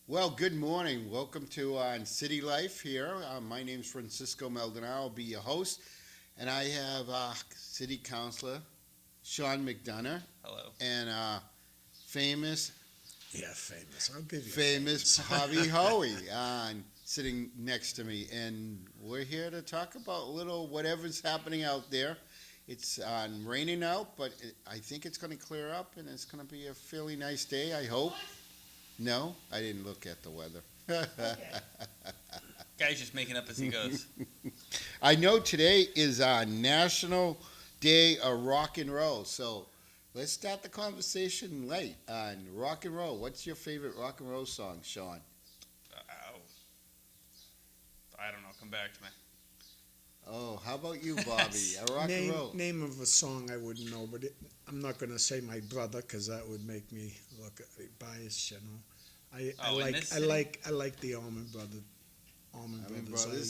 Well, good morning. Welcome to City Life here. My name's Cisco Maldonado. I'll be your host. And I have City Councilor Sean McDonough. Hello. And famous I'll give you famous Hobby Hoey sitting next to me. And we're here to talk about a little whatever's happening out there. It's raining out, but I think it's going to clear up, and it's going to be a fairly nice day, I hope. No, I didn't look at the weather. Okay. Guy's just making up as he goes. I know today is National Day of Rock and Roll, so let's start the conversation late on rock and roll. What's your favorite rock and roll song, Sean? I don't know. Come back to me. Oh, how about you, Bobby? A rock and roll. Name of a song I wouldn't know, but I'm not going to say my brother because that would make me look biased. You know, I like the Allman Brothers.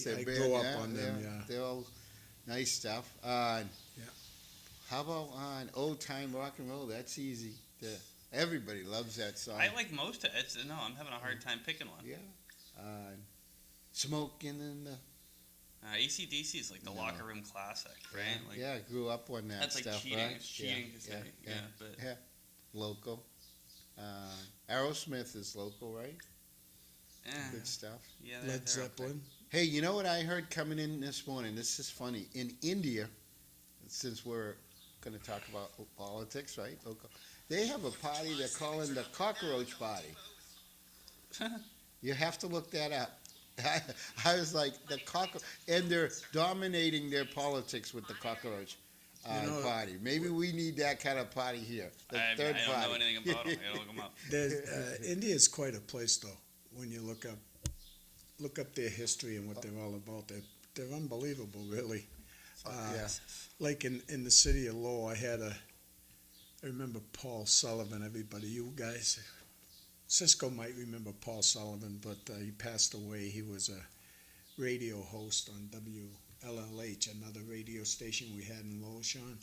I grew up on them. Yeah, they're all nice stuff. Yeah. How about on old time rock and roll? That's easy. Everybody loves that song. I like most of it. No, I'm having a hard time picking one. Yeah. Smoking in the. AC/DC is like the locker room classic, right? Yeah, yeah, I grew up on that that's stuff, like cheating. right? It's cheating to say. Yeah. Local. Aerosmith is local, right? Yeah. Good stuff. Yeah. Led Zeppelin. Hey, you know what I heard coming in this morning? This is funny. In India, since we're going to talk about politics, right? Local. They have a party they're calling the Cockroach Party. You have to look that up. I was like, the cockroach, and they're dominating their politics with the cockroach party. Maybe we need that kind of party here. I don't know anything about them. I gotta look them up. India is quite a place, though. When you look up their history and what they're all about, they're unbelievable, really. Like in the city of Lowell, I remember Paul Sullivan. Everybody, you guys. Cisco might remember Paul Sullivan, but he passed away. He was a radio host on WLLH, another radio station we had in Lowell, Sean,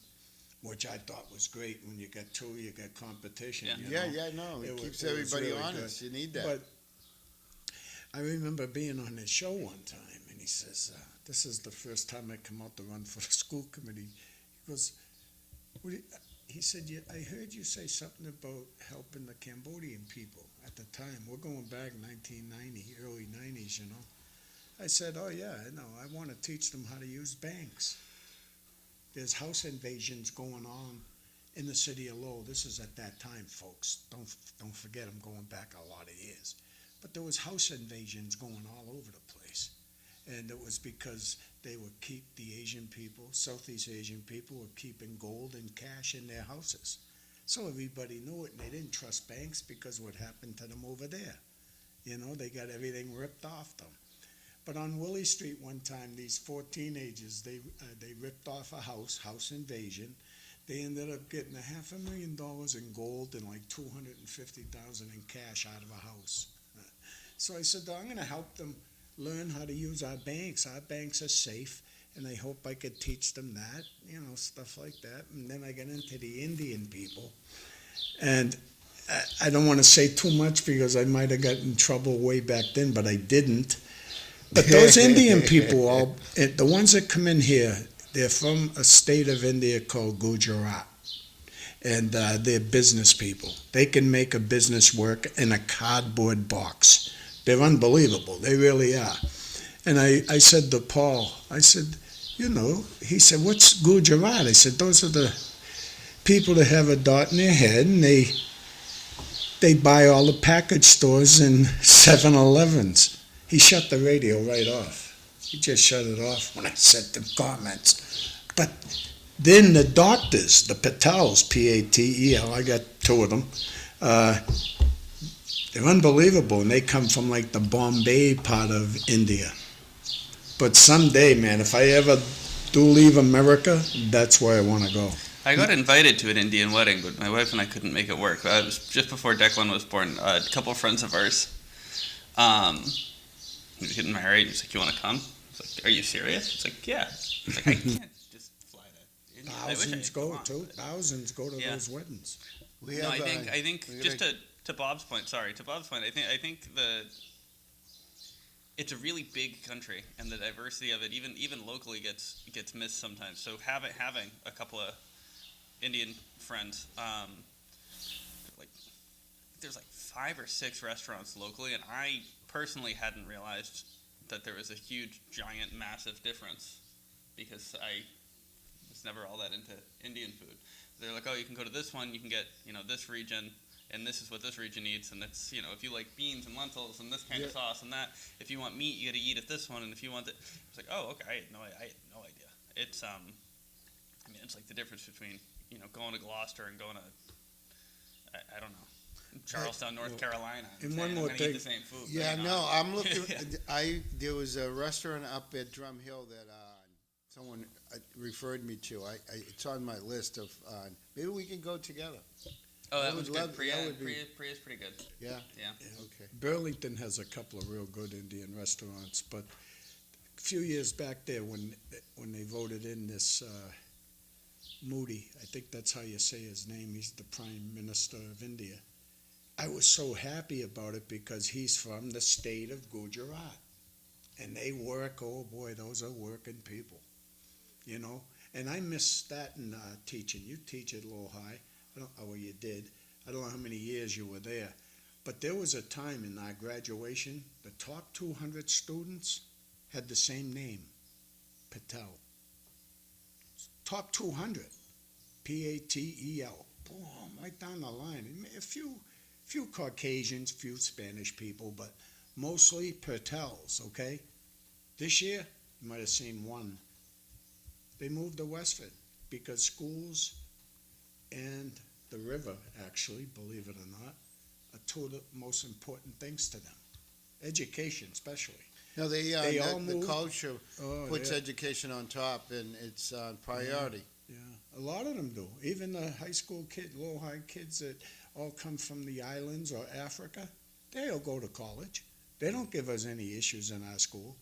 which I thought was great. When you got two, you got competition. Yeah. It keeps everybody honest. Good. You need that. But I remember being on his show one time, and he says, this is the first time I come out to run for the school committee. He goes, he said, I heard you say something about helping the Cambodian people at the time. We're going back 1990, early 90s, you know. I said, oh yeah, I want to teach them how to use banks. There's house invasions going on in the city of Lowell. This is at that time, folks. Don't forget, I'm going back a lot of years. But there was house invasions going all over the place. And it was because they would keep the Asian people, Southeast Asian people, were keeping gold and cash in their houses. So everybody knew it, and they didn't trust banks because what happened to them over there. They got everything ripped off them. But on Willie Street one time, these 4 teenagers, they ripped off a house invasion. They ended up getting $500,000 in gold and like $250,000 in cash out of a house. So I said, I'm going to help them learn how to use our banks. Our banks are safe, and I hope I could teach them that, stuff like that. And then I got into the Indian people. And I don't want to say too much because I might have gotten in trouble way back then, but I didn't. But those Indian people, the ones that come in here, they're from a state of India called Gujarat. And they're business people. They can make a business work in a cardboard box. They're unbelievable. They really are. And I said to Paul, I said, he said, what's Gujarat? I said, those are the people that have a dot in their head, and they buy all the package stores and 7-Elevens. He shut the radio right off. He just shut it off when I said the comments. But then the doctors, the Patels, P-A-T-E-L, I got 2 of them, they're unbelievable, and they come from like the Bombay part of India. But someday, man, if I ever do leave America, that's where I want to go. I got invited to an Indian wedding, but my wife and I couldn't make it work. It was just before Declan was born. A couple of friends of ours, he was getting married. He's like, "You want to come?" I was like, "Are you serious?" It's like, "Yeah." It's like, I can't just fly to India. Thousands go to those weddings. I think just to Bob's point. Sorry, to Bob's point. I think it's a really big country, and the diversity of it, even locally, gets missed sometimes. So having a couple of Indian friends, there's like 5 or 6 restaurants locally, and I personally hadn't realized that there was a huge, giant, massive difference because I was never all that into Indian food. They're like, oh, you can go to this one, you can get this region, and this is what this region eats, and it's if you like beans and lentils and this kind of sauce and that, if you want meat, you got to eat at this one, and if you want it's like, oh, okay, I had no idea. It's it's like the difference between going to Gloucester and going to I don't know. Charlestown, North Carolina. And one more thing. Eat the same food. Yeah, I'm looking. There was a restaurant up at Drum Hill that someone referred me to. It's on my list of. Maybe we can go together. Oh, that was good. Priya's pretty good. Yeah. Yeah. Okay. Burlington has a couple of real good Indian restaurants, but a few years back there when they voted in this Modi, I think that's how you say his name. He's the Prime Minister of India. I was so happy about it because he's from the state of Gujarat. And they work, oh boy, those are working people, And I miss that in teaching. You teach at Lowell High. You did. I don't know how many years you were there. But there was a time in our graduation, the top 200 students had the same name, Patel. Top 200, P-A-T-E-L. Boom, right down the line. A few Caucasians, few Spanish people, but mostly Patels, okay? This year, you might have seen one. They moved to Westford because schools and the river, actually, believe it or not, are 2 of the most important things to them. Education, especially. No, the culture puts yeah. education on top, and it's priority. Yeah, a lot of them do. Even the high school Lowell High kids that all come from the islands or Africa, they'll go to college. They don't give us any issues in our school.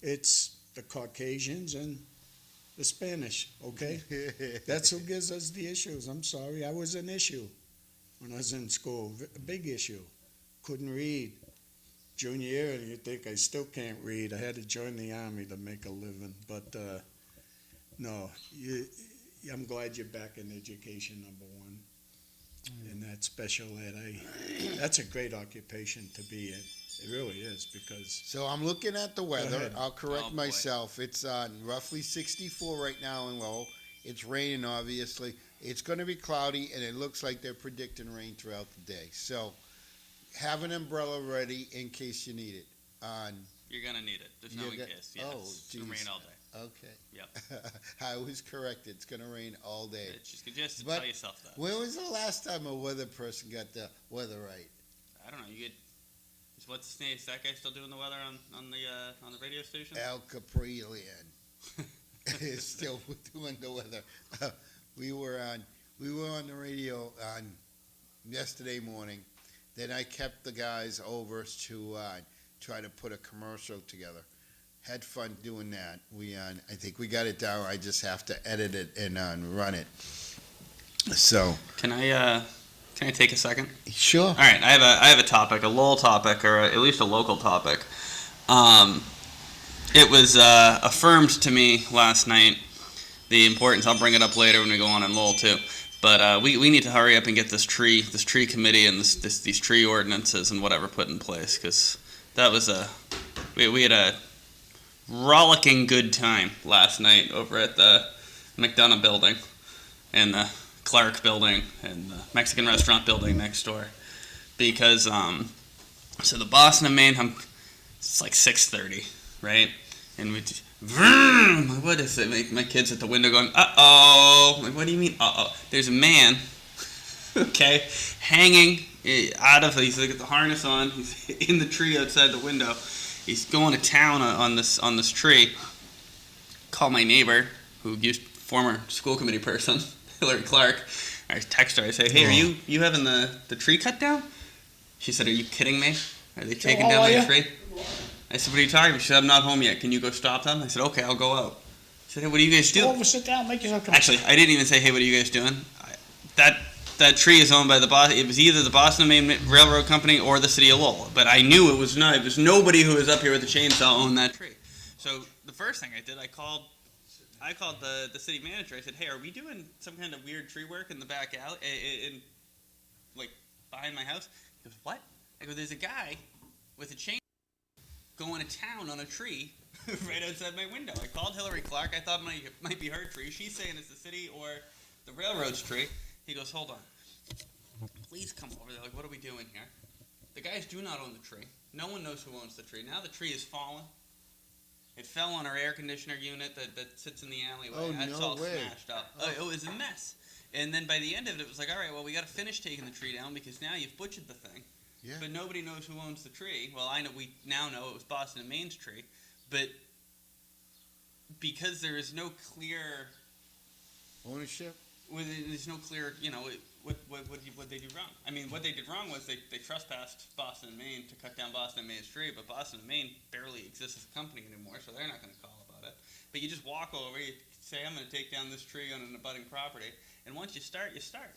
It's the Caucasians and the Spanish, okay? That's who gives us the issues. I'm sorry, I was an issue when I was in school, a big issue. Couldn't read. Junior year, and you think I still can't read. I had to join the Army to make a living. But no, I'm glad you're back in education, number one. in that special ed. That's a great occupation to be in. It really is, because So I'm looking at the weather. ahead. I'll correct Oh, boy. myself. It's roughly 64 right now in Lowell. It's raining, obviously. It's going to be cloudy, and it looks like they're predicting rain throughout the day. So have an umbrella ready in case you need it. You're gonna need it. There's no You're in go- case. Yeah, oh, it's gonna geez. rain all day. Okay. Yep. I was correct. It's going to rain all day. It's just to But tell yourself that. when was the last time a weather person got the weather right? I don't know. You get. What's his name? Is that guy still doing the weather on the radio station? Al Caprillion is still doing the weather. We were on the radio on yesterday morning. Then I kept the guys over to try to put a commercial together. Had fun doing that. I think we got it down. I just have to edit it and run it. So Can I take a second? sure. All right, I have a topic, a Lowell topic, or at least a local topic. It was affirmed to me last night, the importance. I'll bring it up later when we go on in Lowell too. But we need to hurry up and get this tree committee and these tree ordinances and whatever put in place, because that was we had a rollicking good time last night over at the McDonough building and the Clark building and the Mexican restaurant building next door, because so the Boston and Maine it's like 6:30, right? And we vroom, what is it? My kids at the window going, uh-oh. Like, what do you mean, uh-oh? There's a man, okay, hanging out of, he's got the harness on, he's in the tree outside the window. He's going to town on this tree. Call my neighbor, former school committee person, Hillary Clark. I text her. I say, hey, are you having the tree cut down? She said, are you kidding me? Are they taking down my tree? I said, what are you talking about? She said, I'm not home yet. Can you go stop them? I said, okay, I'll go out. She said, hey, what are you guys doing? Go over, sit down, make yourself comfortable. Actually, I didn't even say, hey, what are you guys doing? That tree is owned by it was either the Boston and Maine Railroad Company or the city of Lowell. But I knew it was not. It was nobody who was up here with a chainsaw owned that tree. So the first thing I did, I called the city manager. I said, hey, are we doing some kind of weird tree work in the back alley, like behind my house? He goes, what? I go, there's a guy with a chainsaw going to town on a tree right outside my window. I called Hillary Clark. I thought it might be her tree. She's saying it's the city or the railroad's tree. He goes, hold on. Please come over. They're like, what are we doing here? The guys do not own the tree. No one knows who owns the tree. Now the tree is fallen. It fell on our air conditioner unit that sits in the alleyway. Oh, That's no all way. smashed up. Oh, it was a mess. And then by the end of it, it was like, all right, well, we got to finish taking the tree down because now you've butchered the thing. Yeah. But nobody knows who owns the tree. Well, I know we now know it was Boston and Maine's tree. But because there is no clear Ownership? there's no clear, what they do wrong. I mean, what they did wrong was they trespassed Boston and Maine to cut down Boston and Maine's tree, but Boston and Maine barely exists as a company anymore, so they're not going to call about it. But you just walk over, you say, I'm going to take down this tree on an abutting property, and once you start, you start.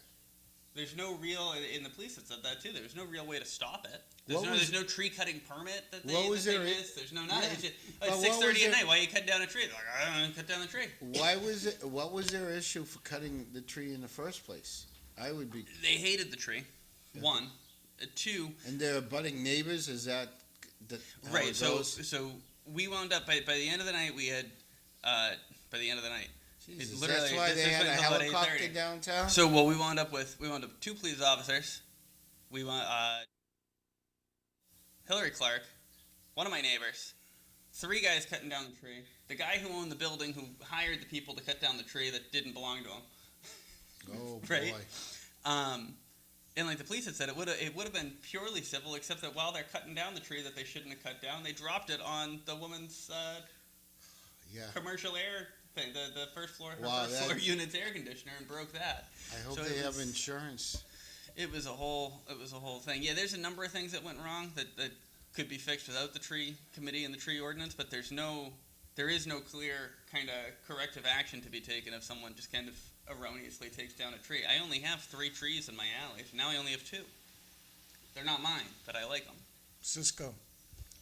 There's no real, in the police that said that too, there's no real way to stop it. There's no tree cutting permit that they miss. There's no nothing. Yeah. It's 6:30 at night. Why are you cutting down a tree? They're like, I don't know, cut down the tree. What was their issue for cutting the tree in the first place? I would be. They hated the tree. Yeah. One. Two. And their budding neighbors, is that how Right. it So goes? we wound up by the end of the night. We had Jesus, literally- that's why this they was had a until about helicopter 8:30. downtown? So what we wound up with two police officers. We want Hillary Clark, one of my neighbors, 3 guys cutting down the tree. The guy who owned the building who hired the people to cut down the tree that didn't belong to him. Oh, Right? boy. And like the police had said, it would have been purely civil, except that while they're cutting down the tree that they shouldn't have cut down, they dropped it on the woman's Yeah. commercial air thing, the first floor, Wow, floor unit's air conditioner, and broke that. I hope So they it have was- insurance. It was a whole thing. Yeah, there's a number of things that went wrong that could be fixed without the tree committee and the tree ordinance, but there is no clear kind of corrective action to be taken if someone just kind of erroneously takes down a tree. I only have 3 trees in my alley. So now I only have 2. They're not mine, but I like them. Cisco,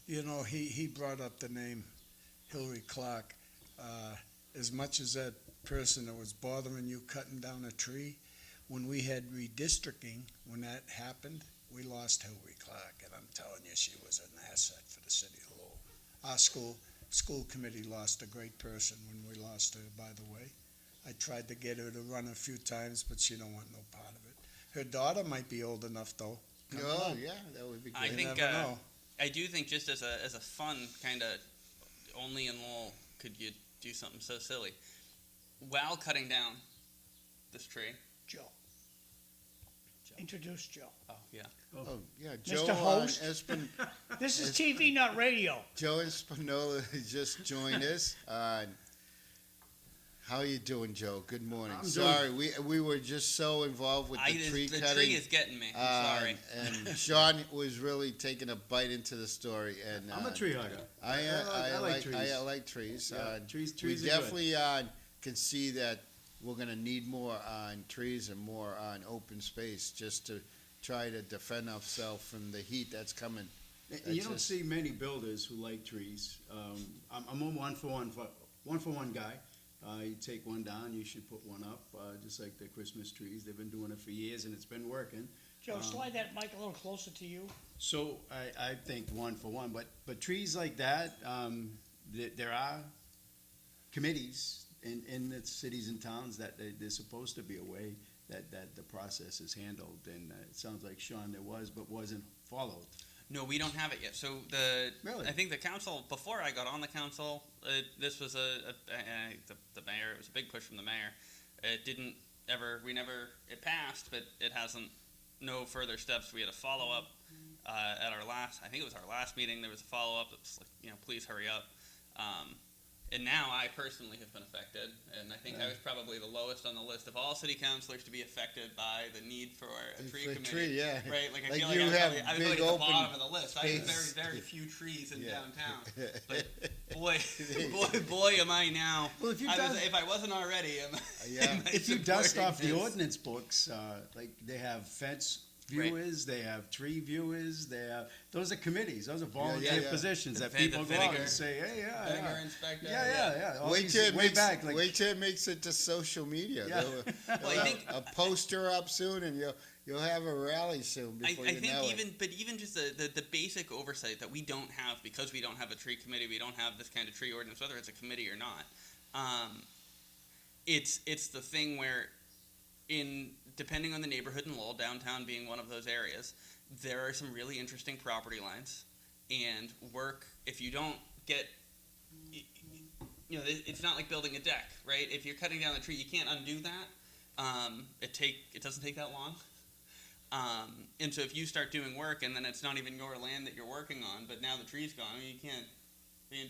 he brought up the name Hillary Clark. As much as that person that was bothering you cutting down a tree, when we had redistricting, when that happened, we lost Hoey Clark, and I'm telling you, she was an asset for the city of Lowell. Our school committee lost a great person when we lost her, by the way. I tried to get her to run a few times, but she don't want no part of it. Her daughter might be old enough, though. Come Oh, on. yeah, that would be I great. think never know. I do think just as a fun kind of only in Lowell could you do something so silly while cutting down this tree. Joe. Introduce Joe. Oh yeah. Oh, yeah, Mr. Joe Host. This is It's- TV, not radio. Joe Espinola just joined us. How you doing, Joe? Good morning. I'm Sorry, we were just so involved with the tree the cutting. tree is getting me. I'm sorry. And Sean was really taking a bite into the story. And I'm a tree hugger. I like trees. I like trees. Yeah, trees we are good. definitely can see that we're going to need more on trees and more on open space just to try to defend ourselves from the heat that's coming. And you That's don't just- see many builders who like trees. I'm a one for one guy. You take one down, you should put one up, just like the Christmas trees. They've been doing it for years, and it's been working. Joe, slide that mic a little closer to you. So I think one for one, but trees like that, there are committees in the cities and towns that there's supposed to be a way that the process is handled, and it sounds like, Sean, there was, but wasn't followed. No, we don't have it yet. So Really? I think the council, before I got on the council, this was the mayor. It was a big push from the mayor. It didn't ever. It passed, but it hasn't. No further steps. We had a follow up at our last. I think it was our last meeting. There was a follow up. It was like, please hurry up. And now I personally have been affected, and I think I was probably the lowest on the list of all city councilors to be affected by the need for a tree For a committee. tree, yeah. Right? Like I Like feel like you I was have probably at big the open bottom of the list. I have space. very, very few trees in Yeah. downtown. But boy, am I now. Well, if you If I wasn't already, Yeah. if you dust off the this. ordinance books, like they have fence Right. viewers, they have tree viewers, those are committees, those are volunteer yeah. positions that The people go out vinegar- and say, hey, vinegar yeah. inspector. Yeah. All Wait these till it way makes, back, like, wait till it makes it to social media. Yeah. They'll Well, I have think- a poster up soon, and you'll have a rally soon I before think you know even just the basic oversight that we don't have because we don't have a tree committee, we don't have this kind of tree ordinance, whether it's a committee or not. It's the thing where depending on the neighborhood in Lowell, downtown being one of those areas, there are some really interesting property lines and work. If you don't get, it's not like building a deck, right? If you're cutting down the tree, you can't undo that. It doesn't take that long. And so if you start doing work and then it's not even your land that you're working on, but now the tree's gone, you can't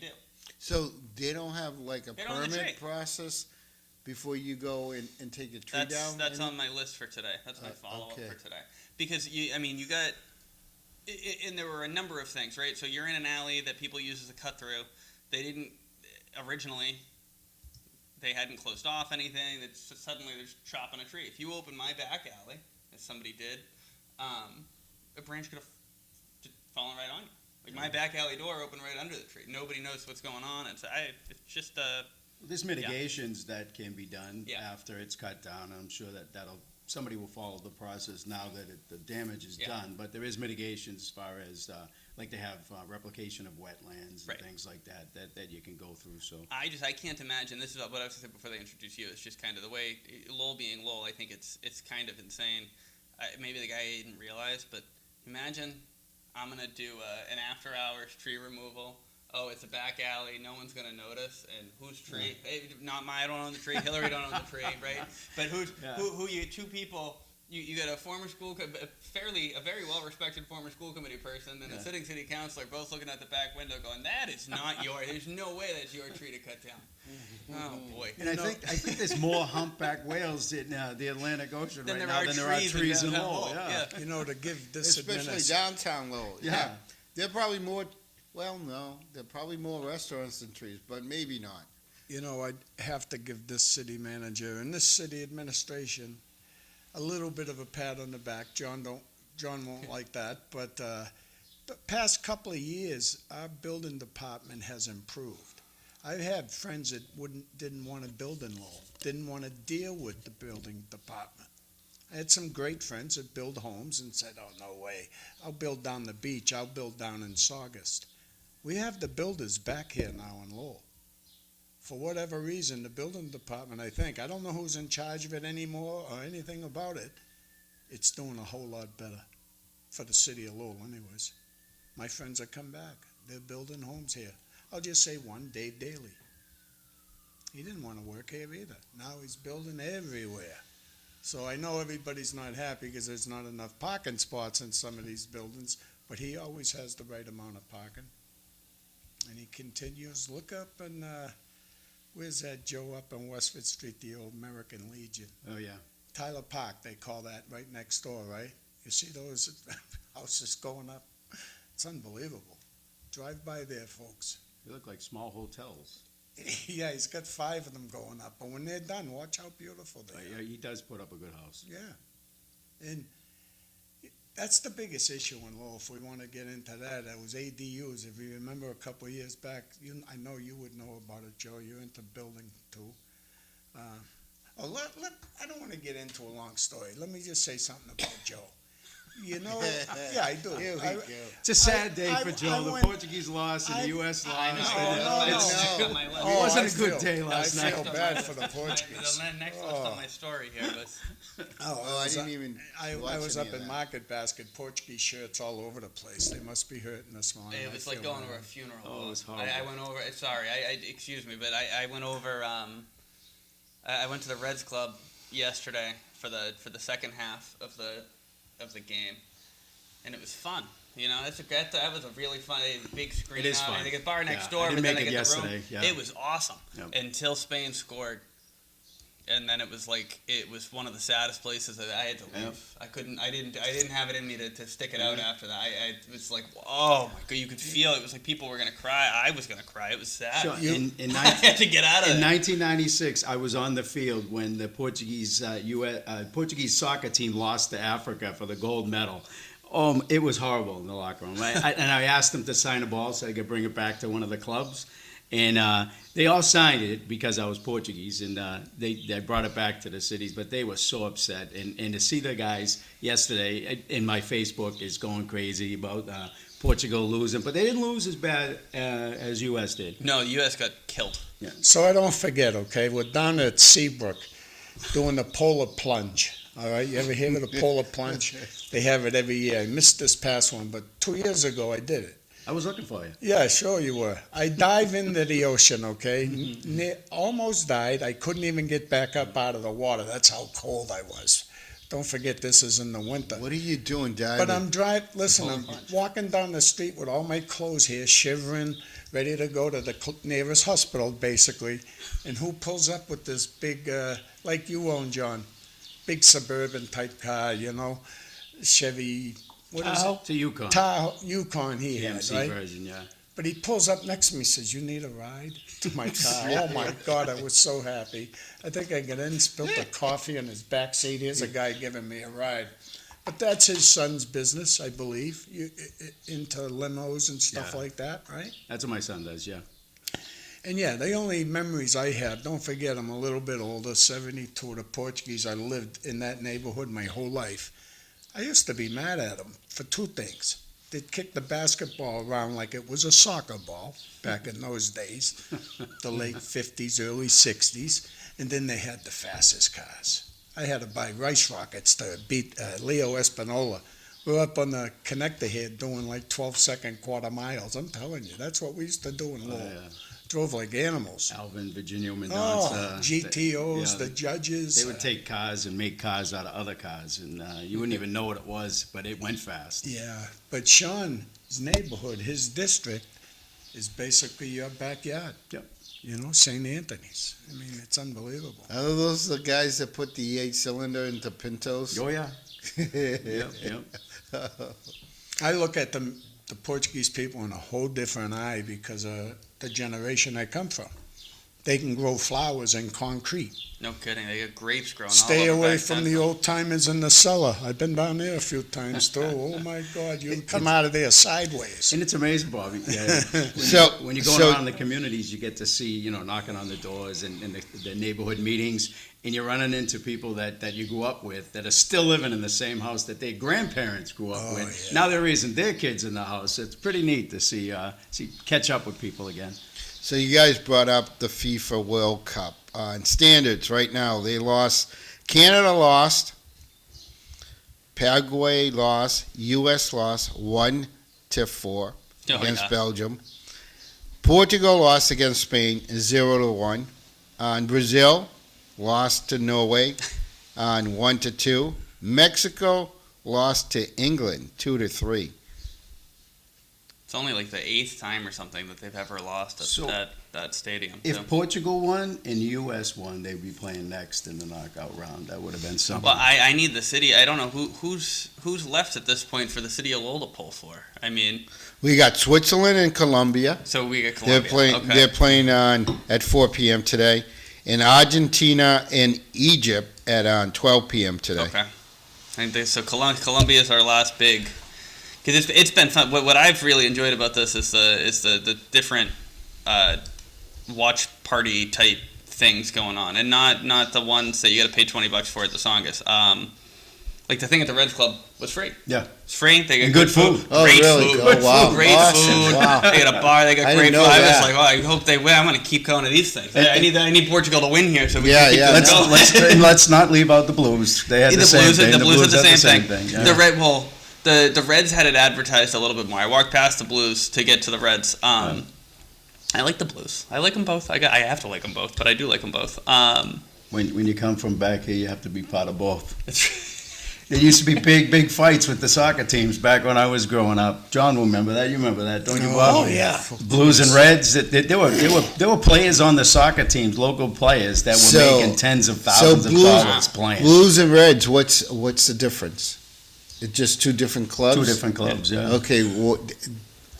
do. So they don't have like a They don't have the permit tree. process before you go and take a tree down? That's on my list for today. That's my follow-up okay. for today. Because you got, and there were a number of things, right? So you're in an alley that people use as a cut through. They didn't originally. They hadn't closed off anything. It's just suddenly they're just chopping a tree. If you open my back alley, as somebody did, a branch could have fallen right on you. Like my back alley door opened right under the tree. Nobody knows what's going on. It's just there's mitigations that can be done Yeah. after it's cut down. I'm sure somebody will follow the process now that the damage is Yeah. done. But there is mitigations as far as like they have replication of wetlands and Right. things like that you can go through. So I can't imagine. This is what I was going to say before they introduce you. It's just kind of the way Lowell being Lowell. I think it's kind of insane. Maybe the guy didn't realize, but imagine I'm going to do an after-hours tree removal. Oh, it's a back alley. No one's going to notice. And whose tree? Hey, not my. I don't own the tree. Hillary don't own the tree, right? But who you? Two people. You got a former school, a very well-respected former school committee person, and a sitting city councilor, both looking out the back window, going, "That is not your. There's no way that's your tree to cut down." Oh boy. and I think there's more humpback whales in the Atlantic Ocean Then right there now are than there are trees in downtown Lowell. Lowell, Yeah. You know, to give this Especially downtown Lowell. Yeah. They're probably more, well, no, they're probably more restaurants than trees, but maybe not. You know, I'd have to give this city manager and this city administration a little bit of a pat on the back. John won't like that, but the past couple of years, our building department has improved. I've had friends that didn't want to build in Lowell, didn't want to deal with the building department. I had some great friends that build homes and said, oh, no way. I'll build down the beach. I'll build down in Saugus. We have the builders back here now in Lowell. For whatever reason, the building department, I think, I don't know who's in charge of it anymore or anything about it. It's doing a whole lot better for the city of Lowell anyways. My friends have come back. They're building homes here. I'll just say one, Dave Daly. He didn't want to work here either. Now he's building everywhere. So I know everybody's not happy because there's not enough parking spots in some of these buildings, but he always has the right amount of parking. And he continues. Look up and where's that Joe up on Westford Street, the old American Legion? Oh, yeah. Tyler Park, they call that, right next door, right? You see those houses going up? It's unbelievable. Drive by there, folks. They look like small hotels. Yeah, he's got 5 of them going up. But when they're done, watch how beautiful they are. Yeah, he does put up a good house. Yeah. And that's the biggest issue in Lowell, if we want to get into that. That was ADUs. If you remember a couple of years back, I know you would know about it, Joe. You're into building, too. I don't want to get into a long story. Let me just say something about Joe. You know, yeah, I do. Here we go. It's a sad day for I Joe. The went- Portugues lost and the U.S. I lost. know. and no, it's- no. On my list. It wasn't I a good feel- day last I feel night. bad for the The Portuguese. next list on my story here was Oh, I didn't even I watch was any up of in that. Market Basket, Portuguese shirts all over the place. They must be hurting this morning. it I was like feel going bad. to a funeral. Oh, it was I horrible. went over. Sorry, excuse me, but I went over. I went to the Reds Club yesterday for the second half of the game, and it was fun. You know, that was a really fun, big screen. It is out. fun. I get bar next Yeah, door, I didn't but then make I it get the room. yesterday, yeah. It was awesome Yep. until Spain scored, and then it was like it was one of the saddest places that I had to leave. Yep. I didn't have it in me to stick it out after that. I was like, oh my god, you could feel it. It was like people were gonna cry. I was gonna cry. It was sad. Sure. In I had to get out of In it. 1996, I was on the field when the Portuguese Portuguese soccer team lost to Africa for the gold medal. It was horrible in the locker room. And I asked them to sign a ball so I could bring it back to one of the clubs. And they all signed it because I was Portuguese, and they brought it back to the cities. But they were so upset. And to see the guys yesterday in my Facebook is going crazy about Portugal losing. But they didn't lose as bad as U.S. did. No, the U.S. got killed. So I don't forget, okay, we're down at Seabrook doing the polar plunge. All right, you ever hear of the polar plunge? They have it every year. I missed this past one, but 2 years ago I did it. I was looking for you. Yeah, sure you were. I dive into the ocean, okay? Almost died. I couldn't even get back up out of the water. That's how cold I was. Don't forget, this is in the winter. What are you doing, Dad? But I'm I'm walking down the street with all my clothes here, shivering, ready to go to the nearest hospital, basically. And who pulls up with this big, like you own, John, big suburban type car, you know, Chevy, what is it? To Yukon. Tahoe, Yukon he had, PMC right? version, yeah. But he pulls up next to me, says, "You need a ride?" To my car. Oh my God, I was so happy. I think I got in, spilled the coffee in his back seat. Here's a guy giving me a ride. But that's his son's business, I believe. Into limos and stuff Yeah. like that, right? That's what my son does, yeah. And yeah, the only memories I have, don't forget, I'm a little bit older, 72, the Portuguese. I lived in that neighborhood my whole life. I used to be mad at them for 2 things. They'd kick the basketball around like it was a soccer ball back in those days, the late 50s, early 60s, and then they had the fastest cars. I had to buy rice rockets to beat Leo Espinola. We're up on the connector here doing like 12-second quarter miles. I'm telling you, that's what we used to do in Lowell. Yeah. Drove like animals. Alvin, Virginia, Oh, Mendonça. GTOs, yeah, the judges. They would take cars and make cars out of other cars, and you wouldn't even know what it was, but it went fast. Yeah, but Sean's neighborhood, his district, is basically your backyard. Yep. You know, St. Anthony's. I mean, it's unbelievable. Are those the guys that put the 8-cylinder into Pintos? Oh, yeah. Yep. I look at the Portuguese people in a whole different eye because of the generation I come from. they can grow flowers in concrete. No kidding. They got grapes growing Stay all over away back from the Central. old timers in the cellar. I've been down there a few times too. Oh my God, you come out of there sideways. And it's amazing, Bobby. Yeah. So- When you go so- around the communities, you get to see, knocking on the doors and the neighborhood meetings, and you're running into people that you grew up with that are still living in the same house that their grandparents grew up with. Yeah. Now they're raising their kids in the house. It's pretty neat to see catch up with people again. So you guys brought up the FIFA World Cup and standards. Right now, they lost. Canada lost. Paraguay lost. U.S. lost 1-4 Oh, against yeah. Belgium. Portugal lost against Spain 0-1. And Brazil lost to Norway on 1-2. Mexico lost to England 2-3. It's only like the 8th time or something that they've ever lost So, at that stadium. If so. Portugal won and U.S. won, they'd be playing next in the knockout round. That would have been something. Well, I need the city. I don't know who's left at this point for the city of Lowell to pull for. I mean, We got Switzerland and Colombia. so we get Colombia. They're playing. Okay. They're playing on at 4 p.m. today, and Argentina and Egypt at 12 p.m. today. Okay. So Colombia is our last big. Because it's been fun. What I've really enjoyed about this is the different watch party type things going on, and not the ones that you got to pay $20 for at the Songus. Like the thing at the Reds Club was free. Yeah. It's free. They got And good food. Oh, Great really? food. Oh, wow. Great Awesome. food. Wow. They got a bar. They got I great didn't food. know I was that. like, oh, I hope they win. I'm going to keep going to these things. I need Portugal to win here so we Yeah, can keep yeah. this going. Let's not leave out the Blues. They had the same thing. The Blues had the same thing. yeah. The Reds had it advertised a little bit more. I walked past the Blues to get to the Reds. I like the Blues. I like them both. I have to like them both, but I do like them both. When you come from back here, you have to be part of both. There used to be big fights with the soccer teams back when I was growing up. John will remember that. You remember that, don't you, Bob? Oh, yeah. Blues and Reds. There were players on the soccer teams, local players that were making tens of thousands of dollars playing. Blues and Reds. What's the difference? It's just two different clubs. Two different clubs, yeah. Okay,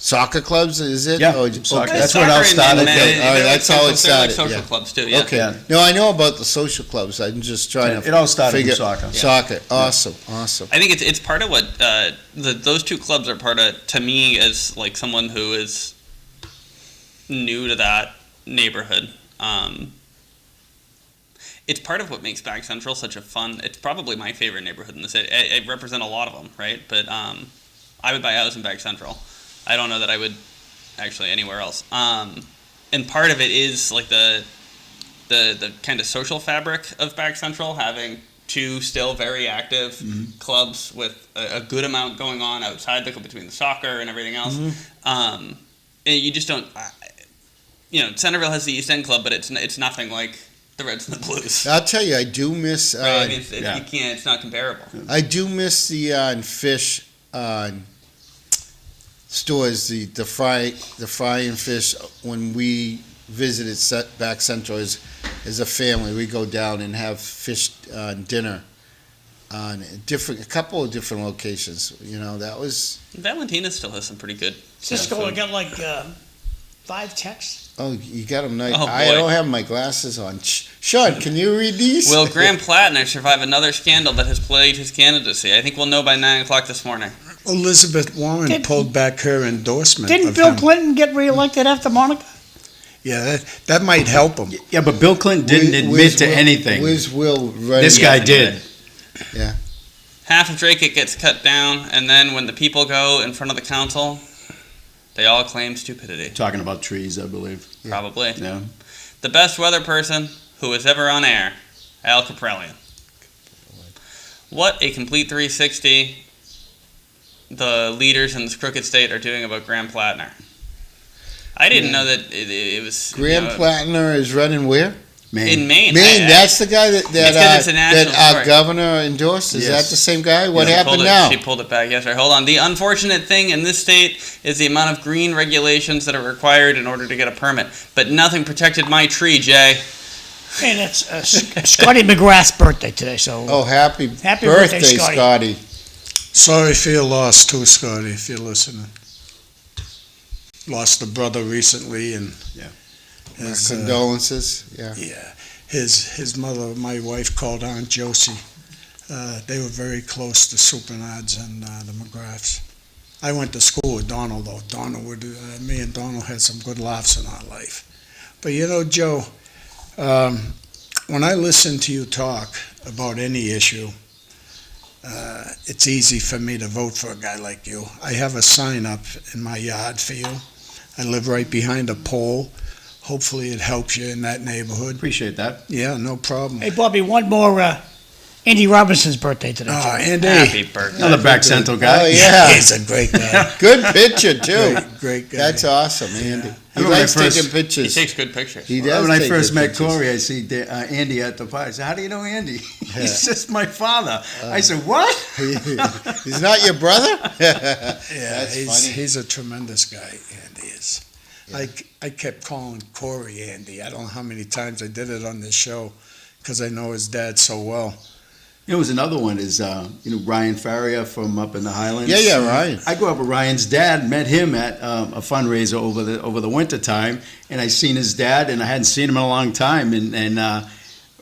soccer clubs is it? Yeah, Or- soccer. okay. That's where it all started. Okay, all right, that's how it They're like started, social yeah. clubs too. Yeah. Okay. Yeah. No, I know about the social clubs. I'm just trying to. It all started figure with soccer. Yeah. Soccer. Awesome. Awesome. I think it's part of what those two clubs are part of. To me, as like someone who is new to that neighborhood, it's part of what makes Back Central such a fun. It's probably my favorite neighborhood in the city. I represent a lot of them, right? But I would buy a house in Back Central. I don't know that I would actually anywhere else. And part of it is like the kind of social fabric of Back Central, having two still very active clubs with a good amount going on outside between the soccer and everything else. And you just don't. Centerville has the East End Club, but it's nothing like the Reds and the Blues. I'll tell you, I do miss. Right? I mean, yeah. you can't. It's not comparable. I do miss the fish stores, the fry and fish. When we visited Back Central as a family, we go down and have fish dinner on a couple of different locations. That was. Valentina still has some pretty good. Cisco, I food. got like 5 texts. Oh, you got them nice. Oh, I boy. don't have my glasses on. Sean, can you read these? Will Graham Plattner survive another scandal that has plagued his candidacy? I think we'll know by 9 o'clock this morning. Elizabeth Warren Did- pulled back her endorsement Didn't of Bill him. Clinton get reelected after Monica? Yeah, that might help him. Yeah, but Bill Clinton didn't admit to anything. Where's Will? Ready? This guy Yeah, did. Yeah. Half of Drake gets cut down, and then when the people go in front of the council, they all claim stupidity. Talking about trees, I believe. Probably. Yeah. The best weather person who was ever on air, Al Caprellian. What a complete 360 the leaders in this crooked state are doing about Graham Plattner. I didn't know that it was Graham Plattner is running where? in Maine. Maine. That's the guy that 'cause it's a national our story. governor endorsed. Is that Yes. the same guy? What She happened pulled now? She pulled it back yesterday. Hold on. The unfortunate thing in this state is the amount of green regulations that are required in order to get a permit. But nothing protected my tree, Jay. And it's Scotty McGrath's birthday today, so Oh, happy birthday, Scotty. Scotty. Sorry for your loss too, Scotty, if you're listening. Lost a brother recently, and Yeah. His, Condolences, yeah. yeah, his mother, my wife, called Aunt Josie. They were very close, the Supernards and the McGraths. I went to school with Donald, though. Me and Donald had some good laughs in our life. But you know, Joe, when I listen to you talk about any issue, it's easy for me to vote for a guy like you. I have a sign up in my yard for you. I live right behind a pole. Hopefully it helps you in that neighborhood. Appreciate that. Yeah, no problem. Hey, Bobby, one more, Andy Robinson's birthday today. Oh, too. Andy. Happy birthday. Another back central guy. Oh, yeah. He's a great guy. Good picture, too. Great guy. That's awesome, Andy. He remember likes my first- taking He pictures. takes good pictures. He does When I take first good met pictures. Corey, I see Andy at the party. I said, "How do you know Andy?" He says, "My father." I said, "What?" He's not your brother? Yeah, That's funny. he's a tremendous guy, Andy is. Yeah. I kept calling Corey Andy. I don't know how many times I did it on this show because I know his dad so well. There was another one is Ryan Farrier from up in the Highlands. Yeah, Ryan. I grew up with Ryan's dad. Met him at a fundraiser over the winter time, and I seen his dad, and I hadn't seen him in a long time. And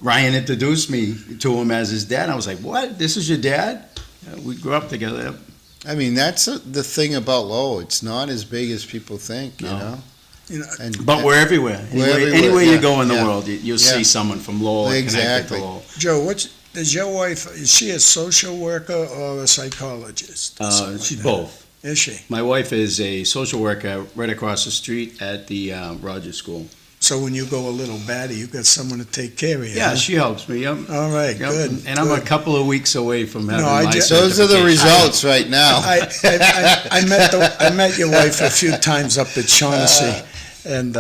Ryan introduced me to him as his dad. I was like, "What? This is your dad?" We grew up together. I mean, that's the thing about Lowell. It's not as big as people think, you No. know? You know, But we're everywhere. We're everywhere, Anywhere you yeah, go in the yeah. world, you'll Yeah. see someone from Lowell connected Exactly. to Lowell. Joe, is your wife? Is she a social worker or a psychologist? Something like She's that. both. Is she? My wife is a social worker right across the street at the Rogers School. So when you go a little batty, you got someone to take care of you. Yeah, huh? she helps me. Yep. All right, Yep. good. And I'm a good. couple of weeks away from having I my just- Those are the certification. results right now. I met your wife a few times up at Shaughnessy, and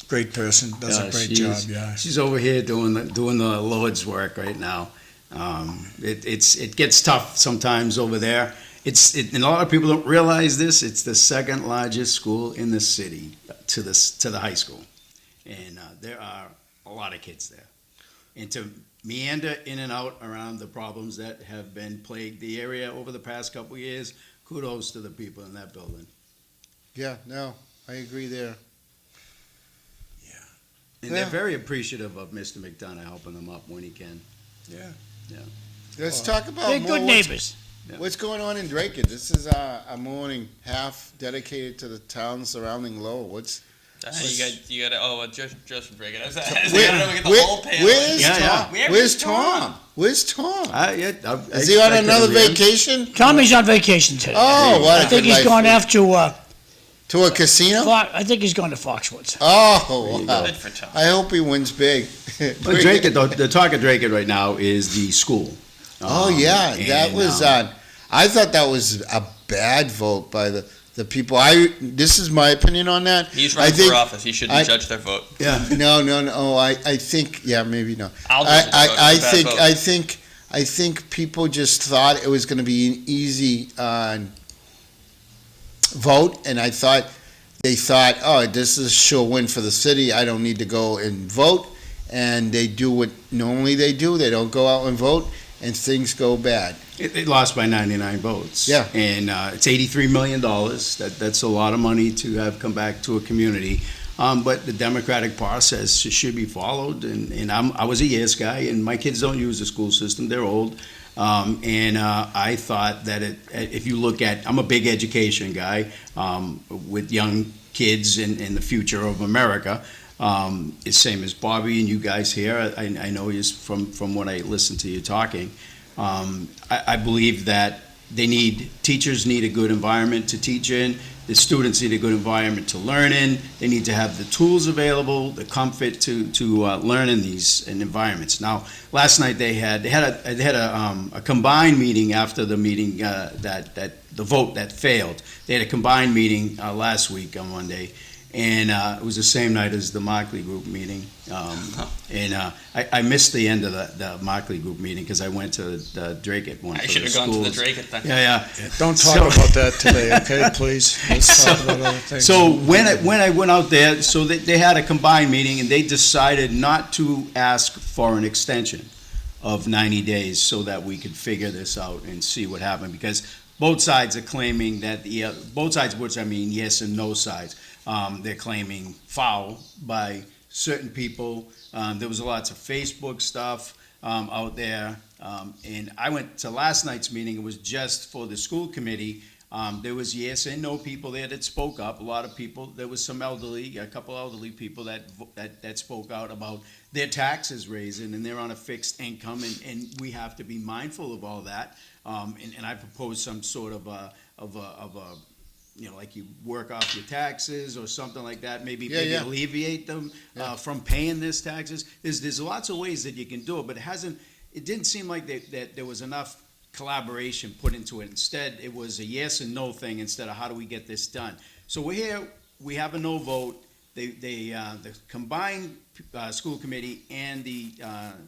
great person, does a great job. Yeah. She's over here doing the Lord's work right now. It gets tough sometimes over there. And a lot of people don't realize this. It's the second largest school in the city to the high school, and there are a lot of kids there. And to meander in and out around the problems that have been plagued the area over the past couple of years, kudos to the people in that building. Yeah, no, I agree there. And Yeah. they're very appreciative of Mr. McDonough helping them up when he can. Let's talk about They're more good neighbors. what's going on in Drake. This is a morning half dedicated to the towns surrounding Lowell. You got just break it. I Where- don't know, we get the where- whole panel. where's Yeah, Tom? yeah. Where's Tom? Where's Tom? Is he on another vacation? Tommy's on vacation today. Oh, what I a think good he's life. going off to, To a casino? I think he's going to Foxwoods. Oh, wow. Good for Tom. I hope he wins big. But Drake, the talk of Drake right now is the school. Oh yeah, that and, was. I thought that was a bad vote by the people. This is my opinion on that. He's I running think- for office. He shouldn't I- judge their vote. Yeah. No. I think maybe no. I'll judge their vote. I It's a bad vote. think people just thought it was going to be an easy vote, and they thought, oh, this is a sure win for the city. I don't need to go and vote, and they do what normally they do. They don't go out and vote, and things go bad. It lost by 99 votes. Yeah. And it's $83 million. That's a lot of money to have come back to a community. But the democratic process should be followed. And I was a yes guy, and my kids don't use the school system. They're old. I thought that if you look at, I'm a big education guy with young kids in the future of America. It's same as Bobby and you guys here. I know you from what I listened to you talking. I believe that teachers need a good environment to teach in. The students need a good environment to learn in. They need to have the tools available, the comfort to learn in these environments. Now, last night they had a combined meeting after the meeting that the vote that failed. They had a combined meeting last week on Monday, and it was the same night as the Markley Group meeting. I missed the end of the Markley Group meeting because I went to the Drake at one. I for should the have gone to the schools. Drake at that. Yeah. Don't talk So- about that today, okay? Please. Let's talk about other things. So when I went out there, so they had a combined meeting and they decided not to ask for an extension of 90 days so that we could figure this out and see what happened. Because both sides are claiming that both sides, which I mean yes and no sides, they're claiming foul by certain people. There was lots of Facebook stuff out there, and I went to last night's meeting. It was just for the school committee. There was yes and no people there that spoke up. A lot of people. There was some elderly, a couple elderly people that spoke out about their taxes raising, and they're on a fixed income, and we have to be mindful of all that. And I proposed some sort of a like you work off your taxes or something like that. Maybe alleviate them from paying this taxes. There's lots of ways that you can do it, but it didn't seem like that there was enough collaboration put into it. Instead, it was a yes and no thing instead of how do we get this done. So we're here. We have a no vote. The combined school committee and the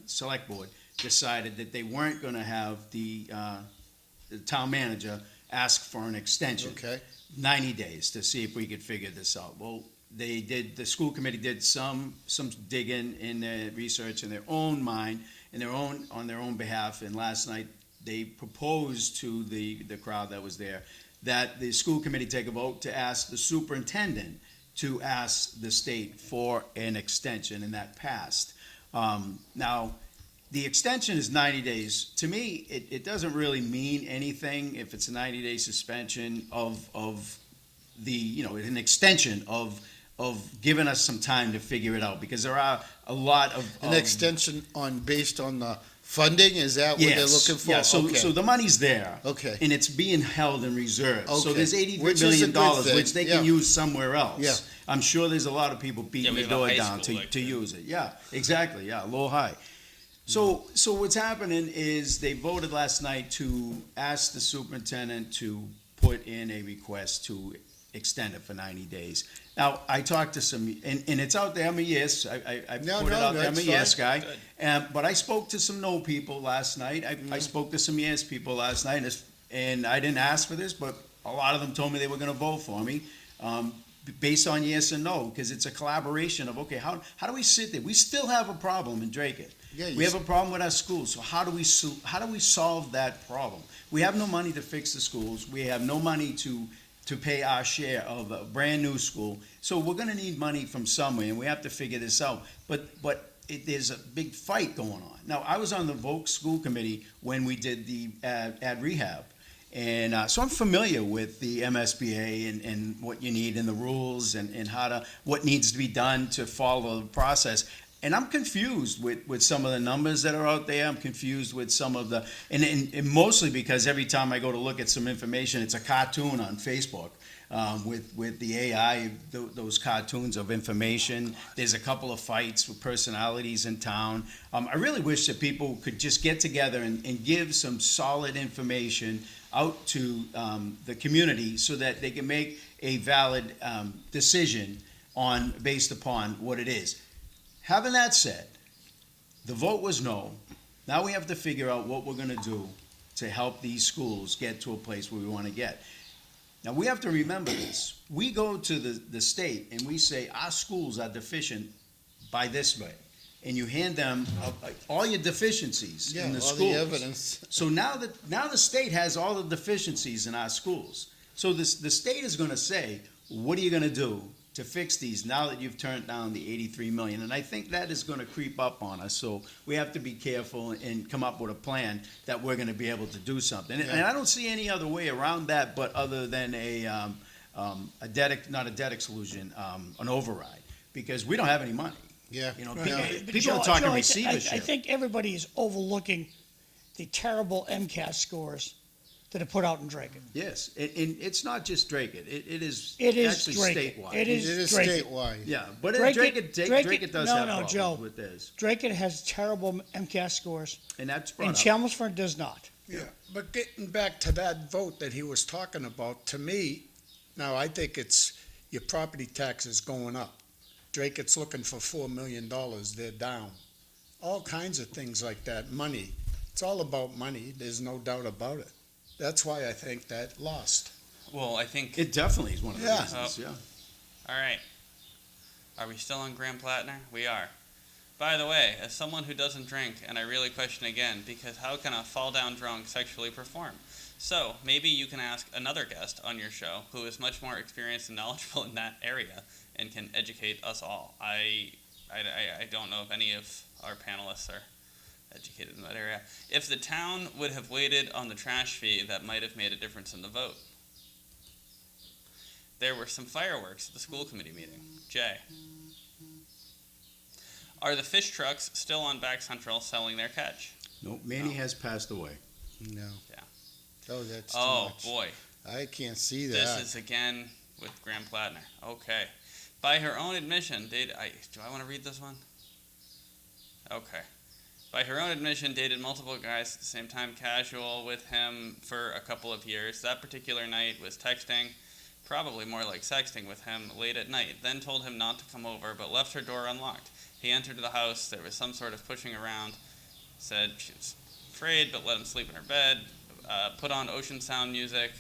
select board decided that they weren't going to have the town manager ask for an extension. Okay. 90 days to see if we could figure this out. Well, the school committee did some digging in their research in their own mind, on their own behalf, and last night they proposed to the crowd that was there that the school committee take a vote to ask the superintendent to ask the state for an extension, and that passed. Now, the extension is 90 days. To me, it doesn't really mean anything if it's a 90-day suspension of an extension of giving us some time to figure it out, because there are a lot of An extension based on the funding, is that what they're looking for? Yeah, so Okay. so the money's there. Okay. And it's being held in reserve. So Okay. there's $83 Which is a million, good thing. which they can Yeah. use somewhere else. Yeah. I'm sure there's a lot of people beating we the have a door high down school to like that. use it. Yeah, exactly, yeah, low high. So what's happening is they voted last night to ask the superintendent to put in a request to extend it for 90 days. Now, I talked to some, and it's out there, I'm a yes, I No, put it no, out there, I'm a that's yes fine. guy. But I spoke to some no people last night, I spoke to some yes people last night, and I didn't ask for this, but a lot of them told me they were gonna vote for me, based on yes and no, because it's a collaboration of, okay, how do we sit there? We still have a problem in Drake. Yeah, We have a problem with our schools, so how do we solve that problem? We have no money to fix the schools, we have no money to pay our share of a brand-new school, so we're gonna need money from somewhere, and we have to figure this out. But there's a big fight going on. Now, I was on the Volk School Committee when we did the ad rehab, and so I'm familiar with the MSBA and what you need and the rules and what needs to be done to follow the process. And I'm confused with some of the numbers that are out there. I'm confused with some of and mostly because every time I go to look at some information, it's a cartoon on Facebook with the AI, those cartoons of information. There's a couple of fights with personalities in town. I really wish that people could just get together and give some solid information out to the community so that they can make a valid decision based upon what it is. Having that said, the vote was no. Now we have to figure out what we're going to do to help these schools get to a place where we want to get. Now we have to remember this. We go to the state and we say our schools are deficient by this way, and you hand them all your deficiencies in the all schools. the evidence. So now the state has all the deficiencies in our schools. So the state is going to say, what are you going to do to fix these now that you've turned down the $83 million? And I think that is going to creep up on us. So we have to be careful and come up with a plan that we're going to be able to do something. Yeah. And I don't see any other way around that, but other than not a debt exclusion, an override, because we don't have any money. Yeah. You know, Right. people are talking receivership. I think everybody is overlooking the terrible MCAS scores that are put out in Drake. Yes, and it's not just Drake. It is It is actually Drake. statewide. It It is Drake. statewide. Yeah, but Drake Drake it- does no, have no, problems Joe. with this, Drake has terrible MCAS scores, and that's brought and up. Chelmsford does not. Yeah, but getting back to that vote that he was talking about, to me, now I think it's your property taxes going up. Drake, it's looking for $4 million, they're down. All kinds of things like that, money. It's all about money, there's no doubt about it. That's why I think that lost. Well, I think. It definitely is one of the Yeah. reasons. Yeah. All right. Are we still on Graham Plattner? We are. By the way, as someone who doesn't drink, and I really question again, because how can a fall down drunk sexually perform? So maybe you can ask another guest on your show who is much more experienced and knowledgeable in that area and can educate us all. I don't know if any of our panelists are educated in that area. If the town would have waited on the trash fee, that might have made a difference in the vote. There were some fireworks at the school committee meeting. Jay. Are the fish trucks still on Back Central selling their catch? No, Manny has passed away. No. Yeah. Oh, that's too Oh, much. boy. I can't see that. This is again with Graham Plattner. Okay. By her own admission, do I want to read this one? Okay. By her own admission, dated multiple guys at the same time, casual with him for a couple of years. That particular night was texting, probably more like sexting with him late at night. Then told him not to come over, but left her door unlocked. He entered the house. There was some sort of pushing around. Said she was afraid, but let him sleep in her bed. Put on ocean sound music,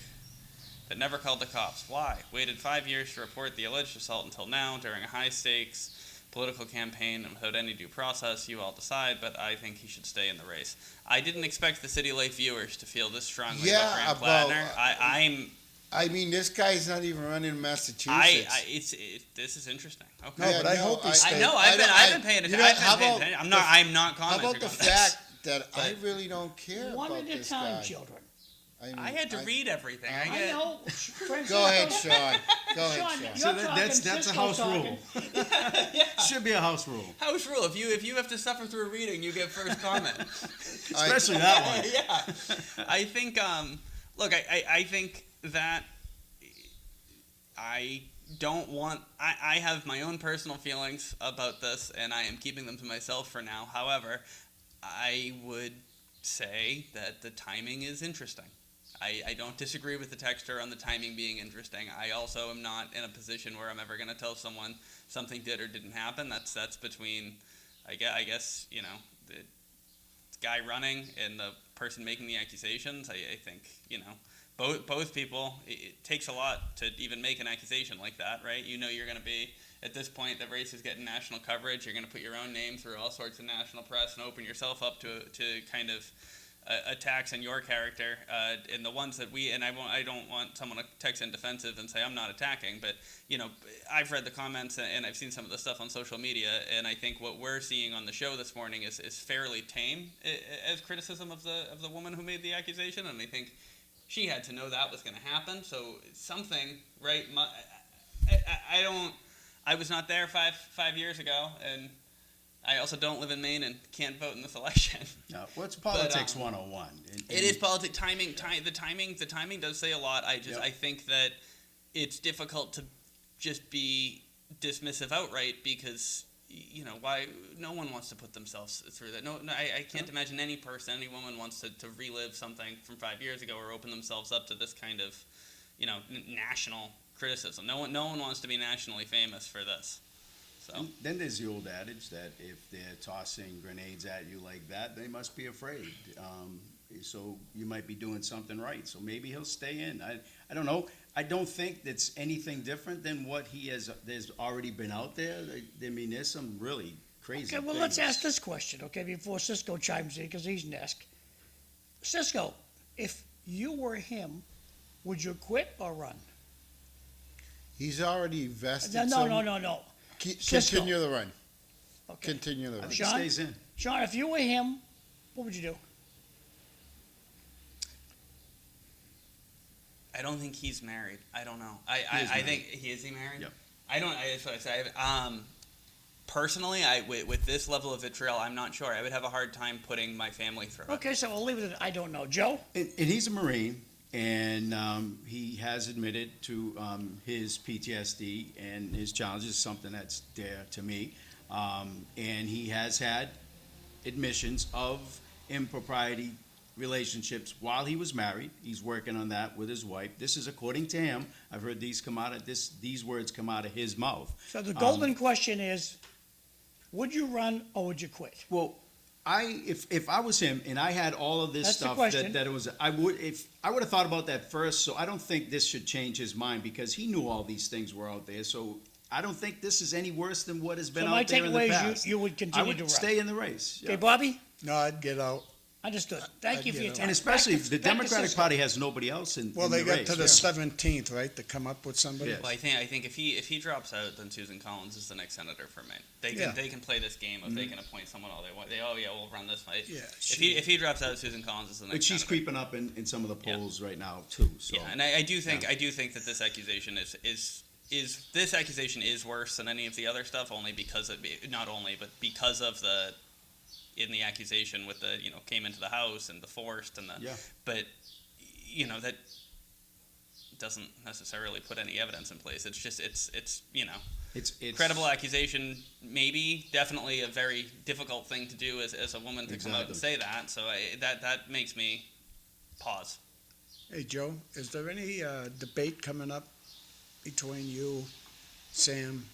but never called the cops. Why? Waited 5 years to report the alleged assault until now, during a high-stakes political campaign and without any due process. You all decide, but I think he should stay in the race. I didn't expect the City Life viewers to feel this strongly about Graham Plattner. I mean, this guy's not even running in Massachusetts. This is interesting. Okay. No, but I hope he stays. I know. I've been paying attention. I'm not How commenting about the on fact that I really don't care One about at a this time, guy. children. mean, I had to read everything. I know. Francisco, Go ahead, Sean. Go ahead, Sean, Sean. you're So talking, that's a Cisco's house talking. rule. Should be a house rule. House rule: if you have to suffer through a reading, you get first comment. Especially that one. Yeah. I think. Look, I think that I don't want. I have my own personal feelings about this, and I am keeping them to myself for now. However, I would say that the timing is interesting. I don't disagree with the texter on the timing being interesting. I also am not in a position where I'm ever going to tell someone something did or didn't happen. That's between, I guess you know, the guy running and the person making the accusations. I think, you know, both people. It takes a lot to even make an accusation like that, right? You know, you're going to be at this point. The race is getting national coverage. You're going to put your own name through all sorts of national press and open yourself up to kind of attacks on your character, and the ones that I don't want someone to text in defensive and say I'm not attacking, but you know, I've read the comments and I've seen some of the stuff on social media, and I think what we're seeing on the show this morning is fairly tame as criticism of the woman who made the accusation, and I think she had to know that was going to happen. So something, right? I was not there five years ago, and I also don't live in Maine and can't vote in this election. No, what's politics 101? It is politics. The timing does say a lot. I think that it's difficult to just be dismissive outright because, you know, why no one wants to put themselves through that. No, I can't imagine any woman wants to relive something from 5 years ago or open themselves up to this kind of, you know, national criticism. No one wants to be nationally famous for this. So. Then there's the old adage that if they're tossing grenades at you like that, they must be afraid. So you might be doing something right. So maybe he'll stay in. I don't know. I don't think that's anything different than what there's already been out there. I mean, there's some really crazy Okay, well, things. let's ask this question, okay, before Cisco chimes in, because he's next. Cisco, if you were him, would you quit or run? He's already vested. No. Cisco. Continue the run. Okay. Continue the I run. think he Sean? stays in. Sean, if you were him, what would you do? I don't think he's married. I don't know. He think is he married? Yep. I don't. That's what I say. Personally, with this level of vitriol, I'm not sure. I would have a hard time putting my family through it. Okay, so we'll leave it at I don't know. Joe? And he's a Marine, and he has admitted to his PTSD and his challenges, something that's dear to me. And he has had admissions of impropriety relationships while he was married. He's working on that with his wife. This is according to him. I've heard these words come out of his mouth. So the golden question is, would you run or would you quit? Well, if I was him and I had all of this That's the stuff question. that it was, I would have thought about that first. So I don't think this should change his mind because he knew all these things were out there. So I don't think this is any worse than what has been So my out there in the takeaway is past. you would continue I would to run. stay in the race. Okay, Yeah. Bobby? No, I'd get out. Understood. Thank you for your time. And especially Back to- the back to Democratic Cisco. Party has nobody else in Well, in they the got race. to the Yeah. 17th, right, to come up with somebody? Yeah. Well, I think if he drops out, then Susan Collins is the next senator for Maine. Yeah. They can play this game of they can appoint someone all they want. We'll run this fight. Yeah, If he drops out, Susan Collins is the next. But she's senator. creeping up in some of the Yeah. polls right now too. So. Yeah, and I do think that this accusation is this accusation is worse than any of the other stuff, only because but because of the in the accusation with the came into the house and the forced and the Yeah. but that doesn't necessarily put any evidence in place. It's just it's It's credible accusation, maybe definitely a very difficult thing to do as a woman to come out and Exactly. say that. So that makes me pause. Hey, Joe, is there any debate coming up between you, Sam?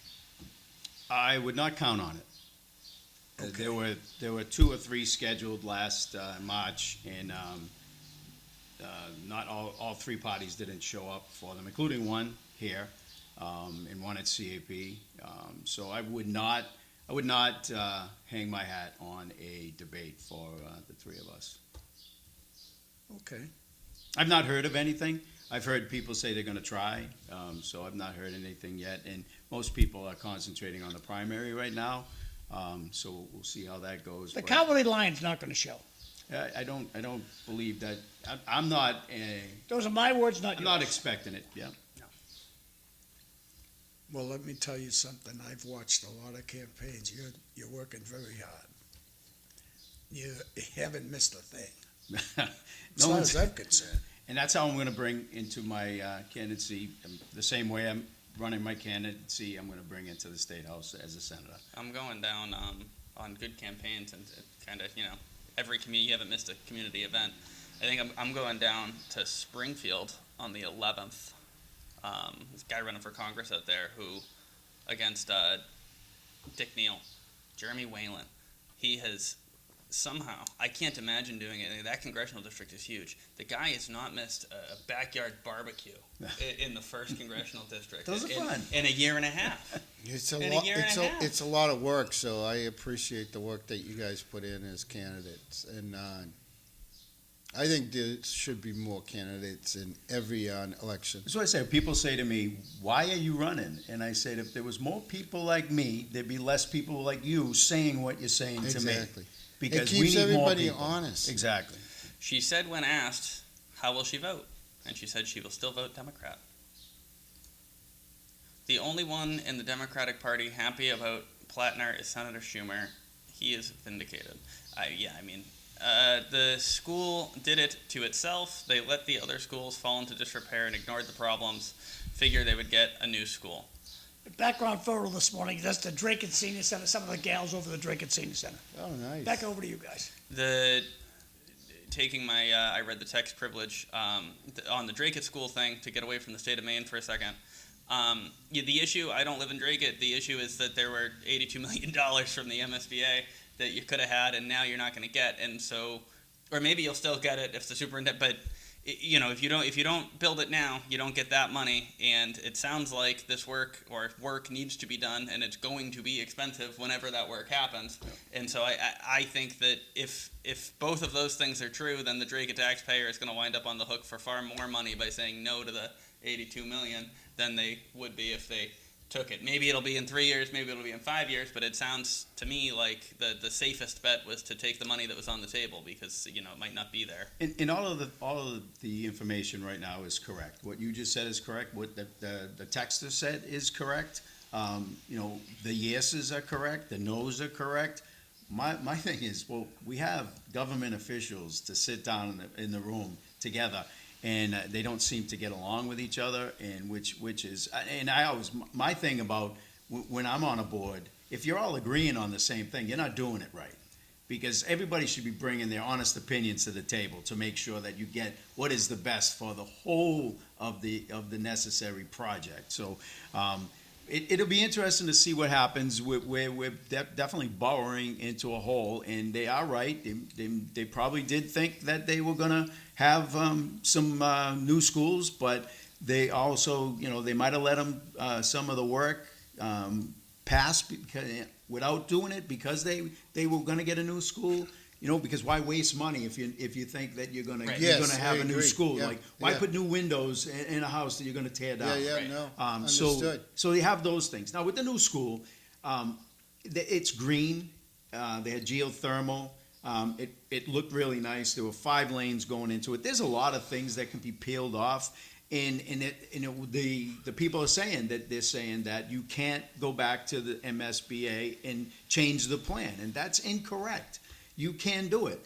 I would not count on it. Okay. There were 2 or 3 scheduled last March, and not all 3 parties didn't show up for them, including one here, and one at CAP. So I would not hang my hat on a debate for the 3 of us. Okay. I've not heard of anything. I've heard people say they're going to try, so I've not heard anything yet. And most people are concentrating on the primary right now, so we'll see how that goes. The But Cowardly Lion's not going to show. I don't believe that. I'm not. Those are my words, not I'm yours. not expecting it. Yeah. Well, let me tell you something. I've watched a lot of campaigns. You're working very hard. You haven't missed a thing, as far as I'm concerned. And that's how I'm going to bring into my candidacy the same way I'm running my candidacy. I'm going to bring into the state house as a senator. I'm going down on good campaigns and kind of every community. You haven't missed a community event. I think I'm going down to Springfield on the 11th. This guy running for Congress out there who against Dick Neal, Jeremy Whalen. He has somehow, I can't imagine doing it. That congressional district is huge. The guy has not missed a backyard barbecue in the first congressional district. Those are fun. In a year and a half. It's In a year and a half. it's a lot of work, so I appreciate the work that you guys put in as candidates, and I think there should be more candidates in every election. That's what I say. People say to me, "Why are you running?" And I said, "If there was more people like me, there'd be less people like you saying what you're saying to me." Exactly. Because It we keeps need more everybody people. honest. Exactly. She said when asked, how will she vote? And she said she will still vote Democrat. The only one in the Democratic Party happy about Plattner is Senator Schumer. He is vindicated. The school did it to itself. They let the other schools fall into disrepair and ignored the problems. Figure they would get a new school. Background photo this morning, that's the Drake and Senior Center, some of the gals over the Drake and Senior Center. Oh, nice. Back over to you guys. Taking my, I read the text privilege on the Drake at School thing to get away from the state of Maine for a second. The issue, I don't live in Drake. The issue is that there were $82 million from the MSBA that you could have had, and now you're not going to get. And so, or maybe you'll still get it if the superintendent, but if you don't build it now, you don't get that money. And it sounds like this work needs to be done, and it's going to be expensive whenever that work happens. And so I think that if both of those things are true, then the Drake taxpayer is going to wind up on the hook for far more money by saying no to the $82 million than they would be if they took it. Maybe it'll be in 3 years, maybe it'll be in 5 years, but it sounds to me like the safest bet was to take the money that was on the table because it might not be there. And all of the information right now is correct. What you just said is correct. What the texter said is correct. The yeses are correct. The nos are correct. My thing is, well, we have government officials to sit down in the room together, and they don't seem to get along with each other, and which is, and I always, my thing about when I'm on a board, if you're all agreeing on the same thing, you're not doing it right, because everybody should be bringing their honest opinions to the table to make sure that you get what is the best for the whole of the necessary project. So it'll be interesting to see what happens. We're definitely burrowing into a hole, and they are right. They probably did think that they were going to have some new schools, but they also, they might have let them some of the work pass without doing it because they were going to get a new school. You know, because why waste money if you think that you're gonna Right. you're Yes, gonna have I a new agree. school? Yeah, Like, why yeah. put new windows in a house that you're gonna tear Yeah, down? yeah, Right. no, So understood. so you have those things. Now with the new school, it's green. They had geothermal. It looked really nice. There were 5 lanes going into it. There's a lot of things that can be peeled off. The people are saying that you can't go back to the MSBA and change the plan, and that's incorrect. You can do it.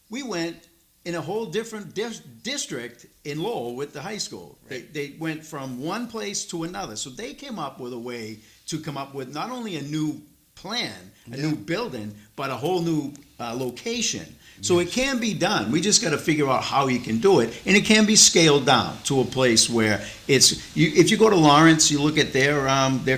We went in a whole different district in Lowell with the high school. Right. They went from one place to another, so they came up with a way to come up with not only a new plan, a new building, but a whole new location. So it can be done. We just got to figure out how you can do it, and it can be scaled down to a place where if you go to Lawrence, you look at their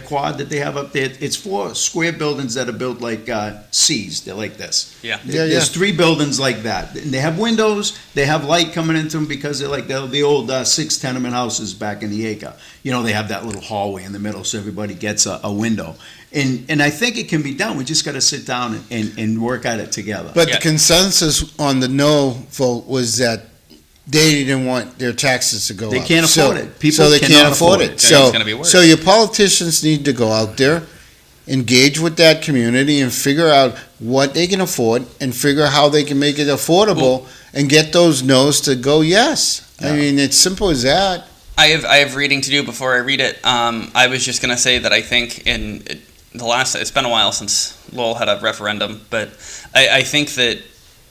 quad that they have up there. It's 4 square buildings that are built like C's. They're like this. Yeah. There's 3 buildings like that. And they have windows. They have light coming into them because they're like the old 6 tenement houses back in the acre. You know, they have that little hallway in the middle, so everybody gets a window. And I think it can be done. We just got to sit down and work at it together. But Yeah. the consensus on the no vote was that they didn't want their taxes to go up. They can't afford it. People so they cannot can't afford afford it. it. So, It's gonna be worse. so your politicians need to go out there, engage with that community, and figure out what they can afford, and figure out how they can make it affordable, and get those no's to go yes. I Yeah. mean, it's simple as that. I have reading to do before I read it. I was just gonna say that I think it's been a while since Lowell had a referendum, but I think that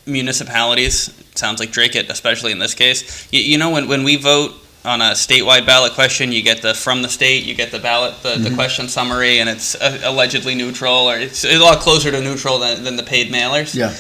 municipalities, sounds like Drake it, especially in this case, you know, when we vote on a statewide ballot question, you get from the state, you get the ballot, the question summary, and it's allegedly neutral, or it's a lot closer to neutral than the paid mailers. Yeah.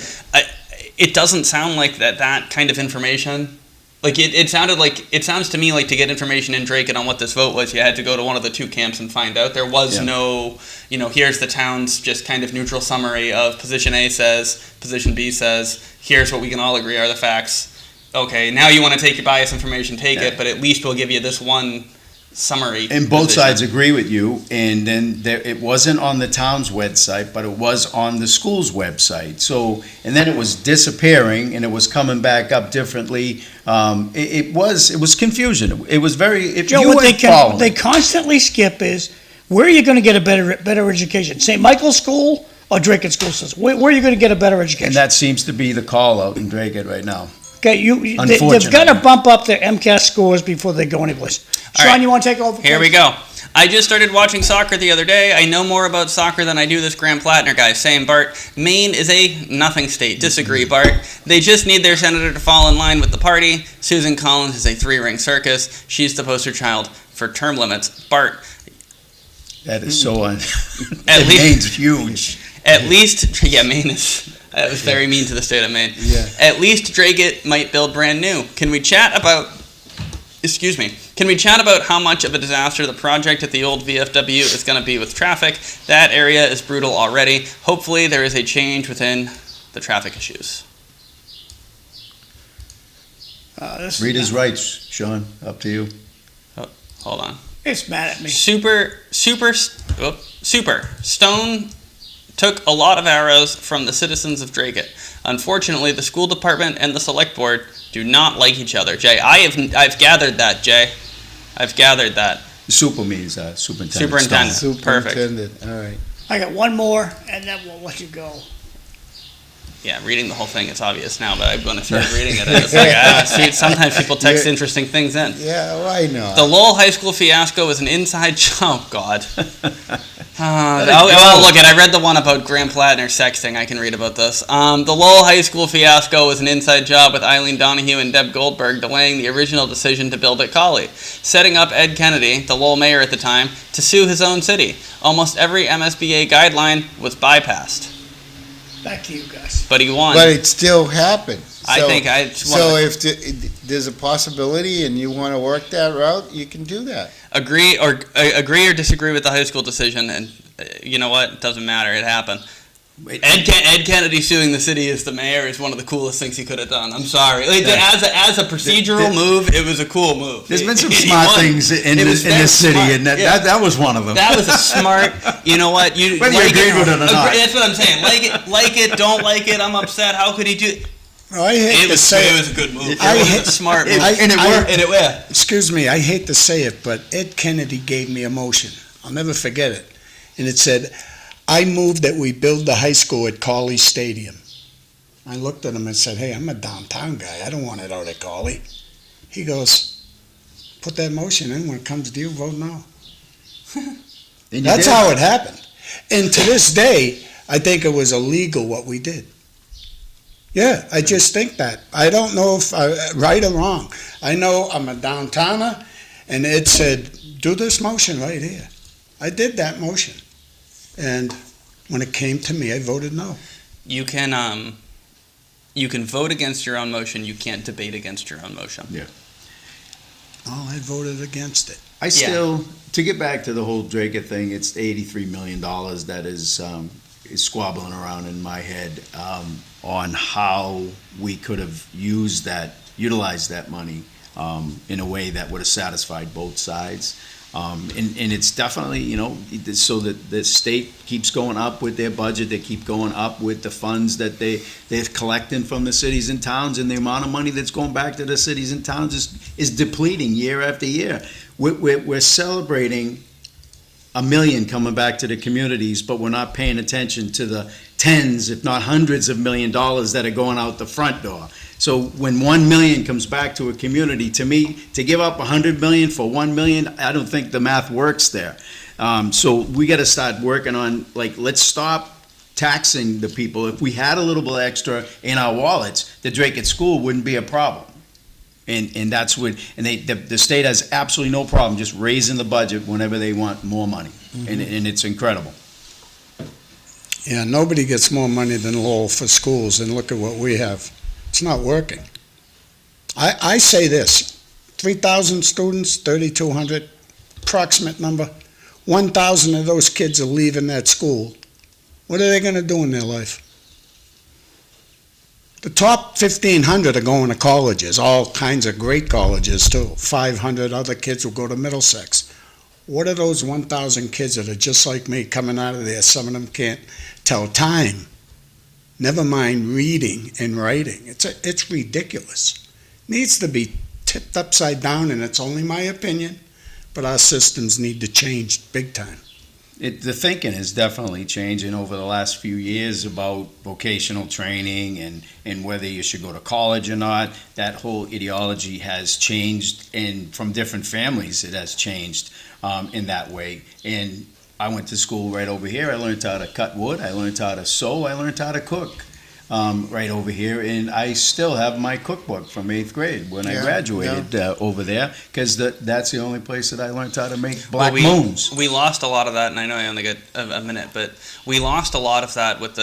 It doesn't sound like that kind of information. Like it sounds to me like to get information in Drake on what this vote was, you had to go to one of the 2 camps and find out. There was no, here's the town's just kind of neutral summary of position A says, position B says, here's what we can all agree are the facts. Okay, now you want to take your bias information, take it, but at least we'll give you this one summary. And both position. sides agree with you, and then it wasn't on the town's website, but it was on the school's website. So, and then it was disappearing, and it was coming back up differently. It was confusion. It was very. Joe, what they constantly skip is, where are you going to get a better education? St. Michael's School or Drake School System? Where are you going to get a better education? And that seems to be the call out in Drake right now. Okay, they've got to Unfortunately. bump up their MCAS scores before they go anyplace. All Sean, right. you want to take over? Here please? we go. I just started watching soccer the other day. I know more about soccer than I do this Graham Plattner guy. Same, Bart. Maine is a nothing state. Disagree, Bart. They just need their senator to fall in line with the party. Susan Collins is a 3-ring circus. She's the poster child for term limits. Bart, That is so At least- Maine's huge. at least, yeah, Maine is. That was very mean to the state of Maine. Yeah. At least Drake might build brand new. Can we chat about how much of a disaster the project at the old VFW is going to be with traffic? That area is brutal already. Hopefully there is a change within the traffic issues. Read his rights, Sean. Up to you. Hold on. It's mad at me. Super. Stone took a lot of arrows from the citizens of Drake. Unfortunately, the school department and the select board do not like each other. Jay, I've gathered that, Jay. I've gathered that. Super means superintendent. Superintendent. Stone. Perfect. Superintendent, all right. I got one more, and then we'll let you go. Yeah, reading the whole thing is obvious now, but I'm going to start reading it. It's like, see, sometimes people text interesting things in. Yeah, well, I know. The Lowell High School fiasco was an inside joke. Oh, God. Look, I read the one about Graham Plattner sexting. I can read about this. The Lowell High School fiasco was an inside job with Eileen Donahue and Deb Goldberg delaying the original decision to build at Colley, setting up Ed Kennedy, the Lowell mayor at the time, to sue his own city. Almost every MSBA guideline was bypassed, Back to you guys. but he won. But it still happened. I So- think I So if there's a possibility and you want to work that route, you can do that. agree or disagree with the high school decision, and you know what? It doesn't matter. It happened. Ed Kennedy suing the city as the mayor is one of the coolest things he could have done. I'm sorry. Like, as a procedural move, it was a cool move. There's been some smart things in this city, smart. and Yeah. that was one of them. That was a smart. You know what? Whether you agree with it or not. That's what I'm saying. Like it, don't like it. I'm upset. How could he do? I hate to say It it. was a good move. It I was hate- a smart move, and it worked. And it yeah. Excuse me, I hate to say it, but Ed Kennedy gave me a motion. I'll never forget it. And it said, I move that we build the high school at Cawley Stadium. I looked at him and said, hey, I'm a downtown guy. I don't want it out at Cawley. He goes, put that motion in. When it comes to you, vote no. And you That's did. how it happened. And to this day, I think it was illegal what we did. Yeah, I just think that. I don't know if right or wrong. I know I'm a downtowner, and it said, do this motion right here. I did that motion. And when it came to me, I voted no. You can vote against your own motion. You can't debate against your own motion. Oh, I voted against it. I still, to get back to the whole Draker thing, it's $83 million that is squabbling around in my head on how we could have utilized that money in a way that would have satisfied both sides. And it's definitely, so that the state keeps going up with their budget, they keep going up with the funds that they're collecting from the cities and towns, and the amount of money that's going back to the cities and towns is depleting year after year. We're celebrating $1 million coming back to the communities, but we're not paying attention to the tens, if not hundreds of $1 million that are going out the front door. So when 1 million comes back to a community, to me, to give up 100 million for 1 million, I don't think the math works there. So we got to start working on, let's stop taxing the people. If we had a little bit extra in our wallets, the Drake at school wouldn't be a problem. And that's what, and the state has absolutely no problem just raising the budget whenever they want more money. And it's incredible. Yeah, nobody gets more money than Lowell for schools, and look at what we have. It's not working. I say this, 3,000 students, 3,200, approximate number, 1,000 of those kids are leaving that school. What are they going to do in their life? The top 1,500 are going to colleges, all kinds of great colleges too. 500 other kids will go to Middlesex. What are those 1,000 kids that are just like me coming out of there? Some of them can't tell time. Never mind reading and writing. It's ridiculous. Needs to be tipped upside down, and it's only my opinion, but our systems need to change big time. The thinking is definitely changing over the last few years about vocational training and whether you should go to college or not. That whole ideology has changed, and from different families it has changed in that way. And I went to school right over here. I learned how to cut wood. I learned how to sew. I learned how to cook right over here. And I still have my cookbook from 8th grade when I graduated over there, because that's the only place that I learned how to make black moons. We lost a lot of that, and I know I only got a minute, but we lost a lot of that with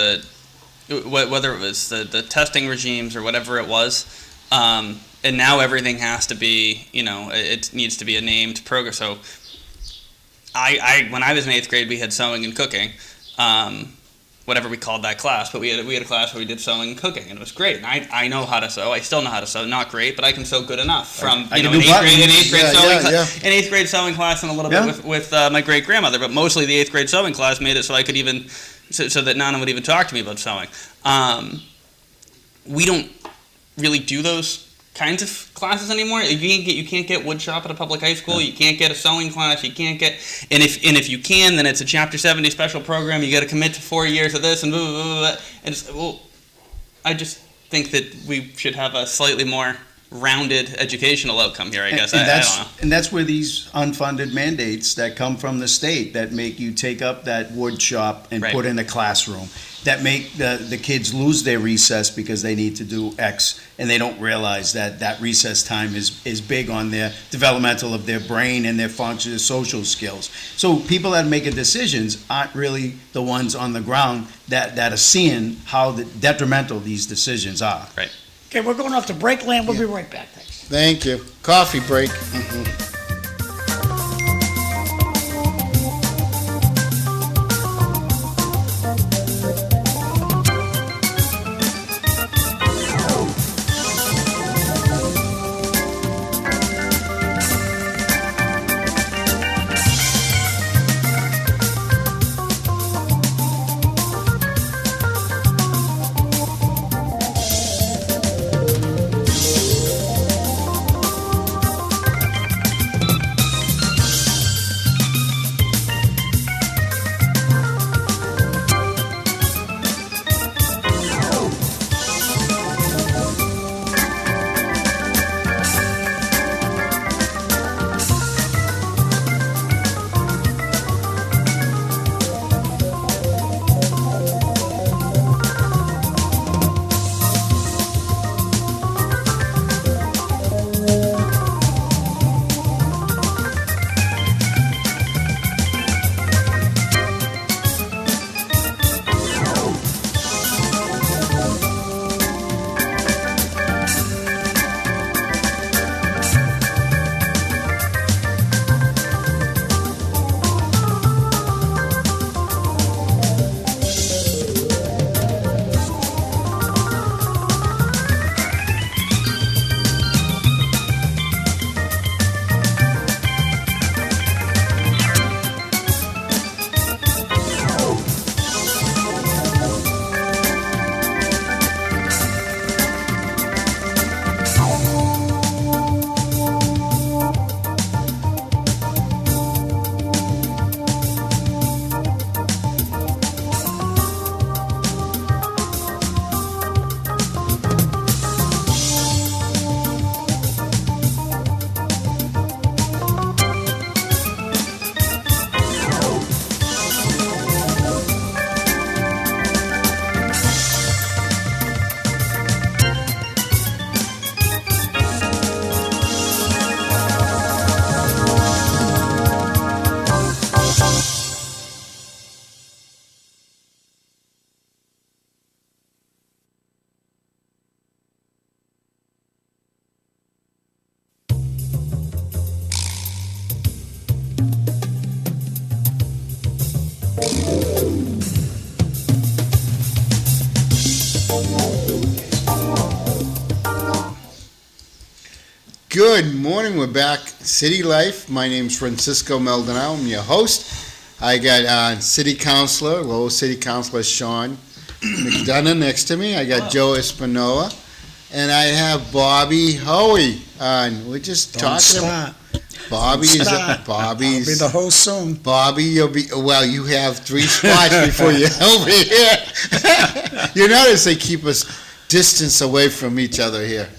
whether it was the testing regimes or whatever it was. And now everything has to be, it needs to be a named program. So when I was in 8th grade, we had sewing and cooking, whatever we called that class. But we had a class where we did sewing and cooking, and it was great. And I know how to sew. I still know how to sew. Not great, but I can sew good enough. From an 8th grade sewing class, and a little bit with my great grandmother. But mostly the 8th grade sewing class made it so I could even so that Nana would even talk to me about sewing. We don't really do those kinds of classes anymore. You can't get wood shop at a public high school. You can't get a sewing class. You can't get, and if you can, then it's a Chapter 70 special program. You got to commit to 4 years of this and blah, blah, blah, blah. And I just think that we should have a slightly more rounded educational outcome here. I guess I don't know. And that's where these unfunded mandates that come from the state that make you take up that wood shop and put in a classroom, that make the kids lose their recess because they need to do X, and they don't realize that recess time is big on their developmental of their brain and their function, their social skills. So people that are making decisions aren't really the ones on the ground that are seeing how detrimental these decisions are. Right. Okay, we're going off to break land. We'll be right back. Thanks. Thank you. Coffee break. Good morning. We're back. City Life. My name's Francisco Maldonado. I'm your host. I got City Councilor, Lowell City Councilor Sean McDonough next to me. I got Joe Espinola, and I have Bobby Hoey on. We're just Don't talking stop. about Bobby's. I'll be the host soon. Bobby, you'll be well. You have 3 spots before you're over here. You notice they keep us distance away from each other here.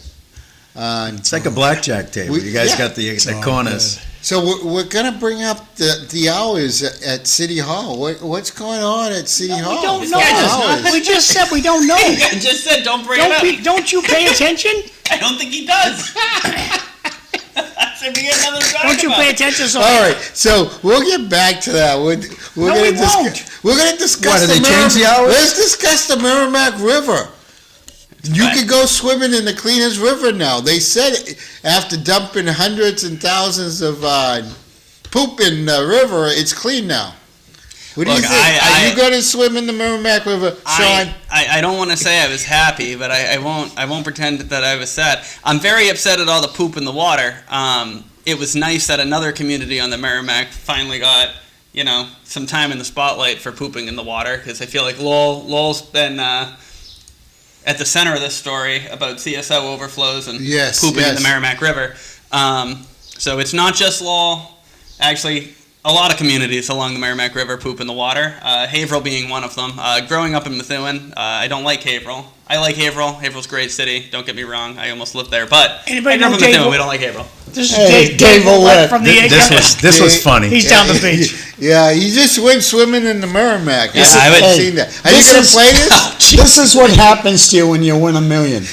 It's like a blackjack table. We- You guys yeah. got the corners. So we're gonna bring up the hours at City Hall. What's going on at City Hall? We don't As know. far as hours? We just said we don't know. I just said don't bring it up. Don't you pay attention? I don't think he does. So we get nothing to talk Don't you about. pay attention? So All right, so we'll get back to that. We're No, gonna we won't. We're gonna discuss. What, do they change the hours? Let's discuss the Merrimack River. You can go swimming in the cleanest river now. They said after dumping hundreds and thousands of poop in the river, it's clean now. What do you Look, think? I- Are you going to swim in the Merrimack River, Sean? I don't want to say I was happy, but I won't pretend that I was sad. I'm very upset at all the poop in the water. It was nice that another community on the Merrimack finally got some time in the spotlight for pooping in the water, because I feel like Lowell's been at the center of this story about CSO overflows and Yes, pooping in yes. the Merrimack River. So it's not just Lowell. Actually, a lot of communities along the Merrimack River poop in the water, Haverhill being one of them. Growing up in Methuen, I don't like Haverhill. I like Haverhill. Haverhill's a great city. Don't get me wrong. I almost lived there. But Anybody I grew up know in Methuen. Haverhill? We don't like Haverhill. this is Hey, Dave Willett. from the This was funny. He's down the beach. Yeah, you just went swimming in the Merrimack. Yeah, I would- I've seen that. Are you this going to is- play this? This is what happens to you when you win $1 million.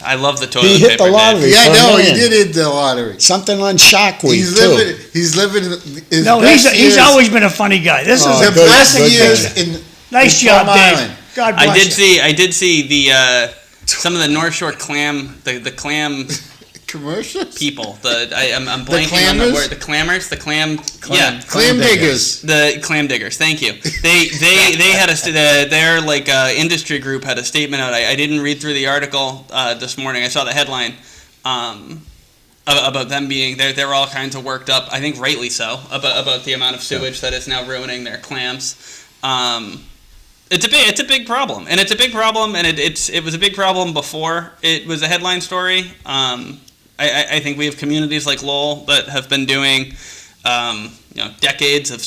I love the toilet He hit paper. the lottery. Dave. Yeah, for I $1 know. He million. did hit the lottery. Something on Shark Week He's too. living. He's living his No, best he's years. always been a funny guy. This Oh, is the good, best good years picture. in. nice in job, Plum Dave. Island. God bless you. I did see the some of the North Shore clam, the clam Commercials. people. I'm blanking on the clammers? word. The clammers, the clam. Clam- Yeah, Clam diggers. the clam diggers. Thank you. They had their industry group had a statement out. I didn't read through the article this morning. I saw the headline about them being they're all kinds of worked up. I think rightly so about the amount of sewage that is now ruining their clams. It's a big problem, and it's a big problem, and it was a big problem before it was a headline story. I think we have communities like Lowell that have been doing, decades of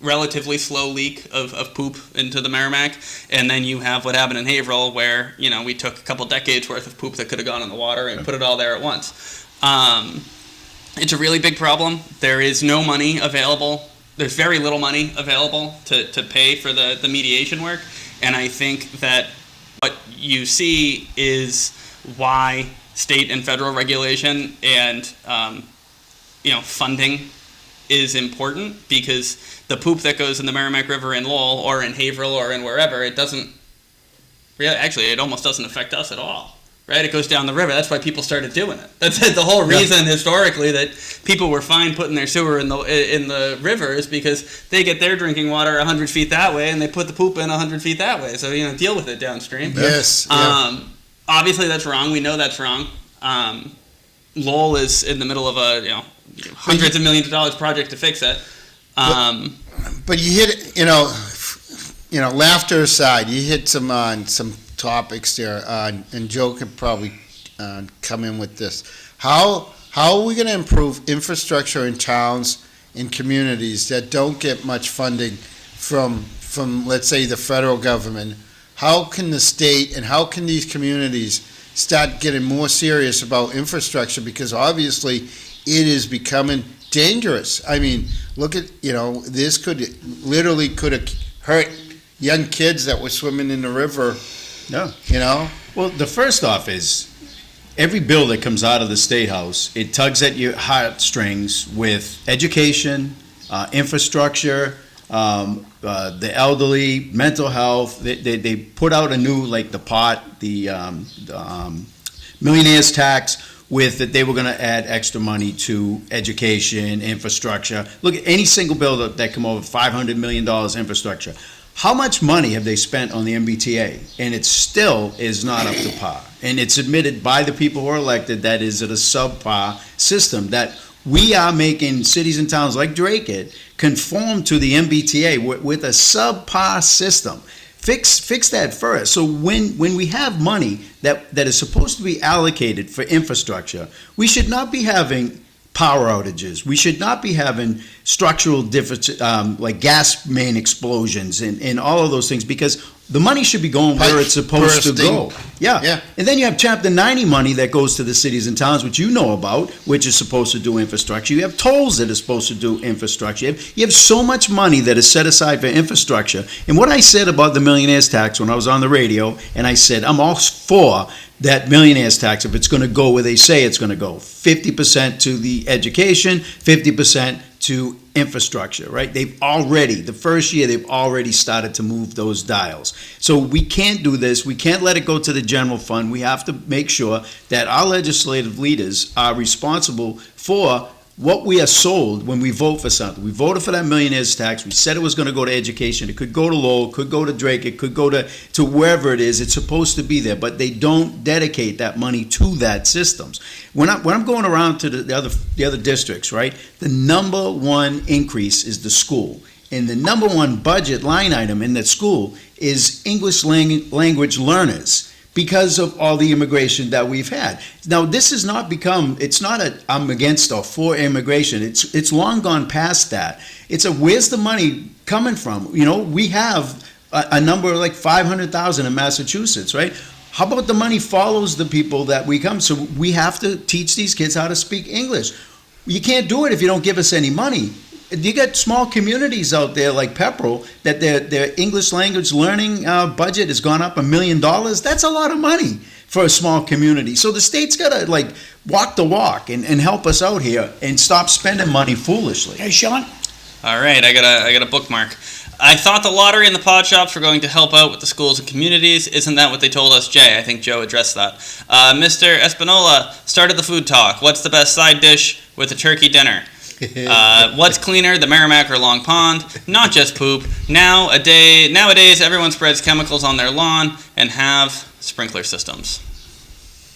relatively slow leak of poop into the Merrimack, and then you have what happened in Haverhill, where we took a couple decades worth of poop that could have gone in the water and put it all there at once. It's a really big problem. There is no money available. There's very little money available to pay for the mediation work, and I think that what you see is why state and federal regulation and funding is important, because the poop that goes in the Merrimack River in Lowell or in Haverhill or in wherever, it almost doesn't affect us at all. Right, it goes down the river. That's why people started doing it. That's the whole reason historically that people were fine putting their sewer in the river, is because they get their drinking water 100 feet that way, and they put the poop in 100 feet that way. So deal with it downstream. Yes. Yeah. Obviously that's wrong. We know that's wrong. Lowell is in the middle of a hundreds of millions of dollars project to fix it. But you hit, laughter aside, you hit some topics there, and Joe could probably come in with this. How are we going to improve infrastructure in towns and communities that don't get much funding from let's say the federal government? How can the state and how can these communities start getting more serious about infrastructure? Because obviously it is becoming dangerous. I mean, look at, this could have hurt young kids that were swimming in the river. No. Well, the first off is every bill that comes out of the State House, it tugs at your heartstrings with education, infrastructure, the elderly, mental health. They put out a new, like the pot, the millionaire's tax, with that they were gonna add extra money to education, infrastructure. Look at any single bill that come over, $500 million infrastructure. How much money have they spent on the MBTA? And it still is not up to par. And it's admitted by the people who are elected that is at a subpar system, that we are making cities and towns like Drake conform to the MBTA with a subpar system. Fix that first. So when we have money that is supposed to be allocated for infrastructure, we should not be having power outages. We should not be having structural differences, like gas main explosions and all of those things, because the money should be going where it's supposed to go. Yeah. And then you have Chapter 90 money that goes to the cities and towns, which you know about, which is supposed to do infrastructure. You have tolls that are supposed to do infrastructure. You have so much money that is set aside for infrastructure. And what I said about the millionaire's tax when I was on the radio, and I said, I'm all for that millionaire's tax if it's going to go where they say it's going to go. 50% to the education, 50% to infrastructure, right? The first year, they've already started to move those dials. So we can't do this. We can't let it go to the general fund. We have to make sure that our legislative leaders are responsible for what we are sold when we vote for something. We voted for that millionaire's tax. We said it was going to go to education. It could go to Lowell, could go to Drake, it could go to wherever it is. It's supposed to be there, but they don't dedicate that money to that systems. When I'm going around to the other districts, right, the number one increase is the school. And the number one budget line item in that school is English language learners, because of all the immigration that we've had. Now, this has not become, it's not a I'm against or for immigration. It's long gone past that. It's a where's the money coming from? You know, we have a number like 500,000 in Massachusetts, right? How about the money follows the people that we come? So we have to teach these kids how to speak English. You can't do it if you don't give us any money. You got small communities out there like Pepperell that their English language learning budget has gone up $1 million. That's a lot of money for a small community. So the state's got to like walk the walk and help us out here and stop spending money foolishly. Hey, Sean? All right, I got a bookmark. I thought the lottery and the pod shops were going to help out with the schools and communities. Isn't that what they told us, Jay? I think Joe addressed that. Mr. Espinola started the food talk. What's the best side dish with a turkey dinner? What's cleaner, the Merrimack or Long Pond? Not just poop. Nowadays, everyone spreads chemicals on their lawn and have sprinkler systems.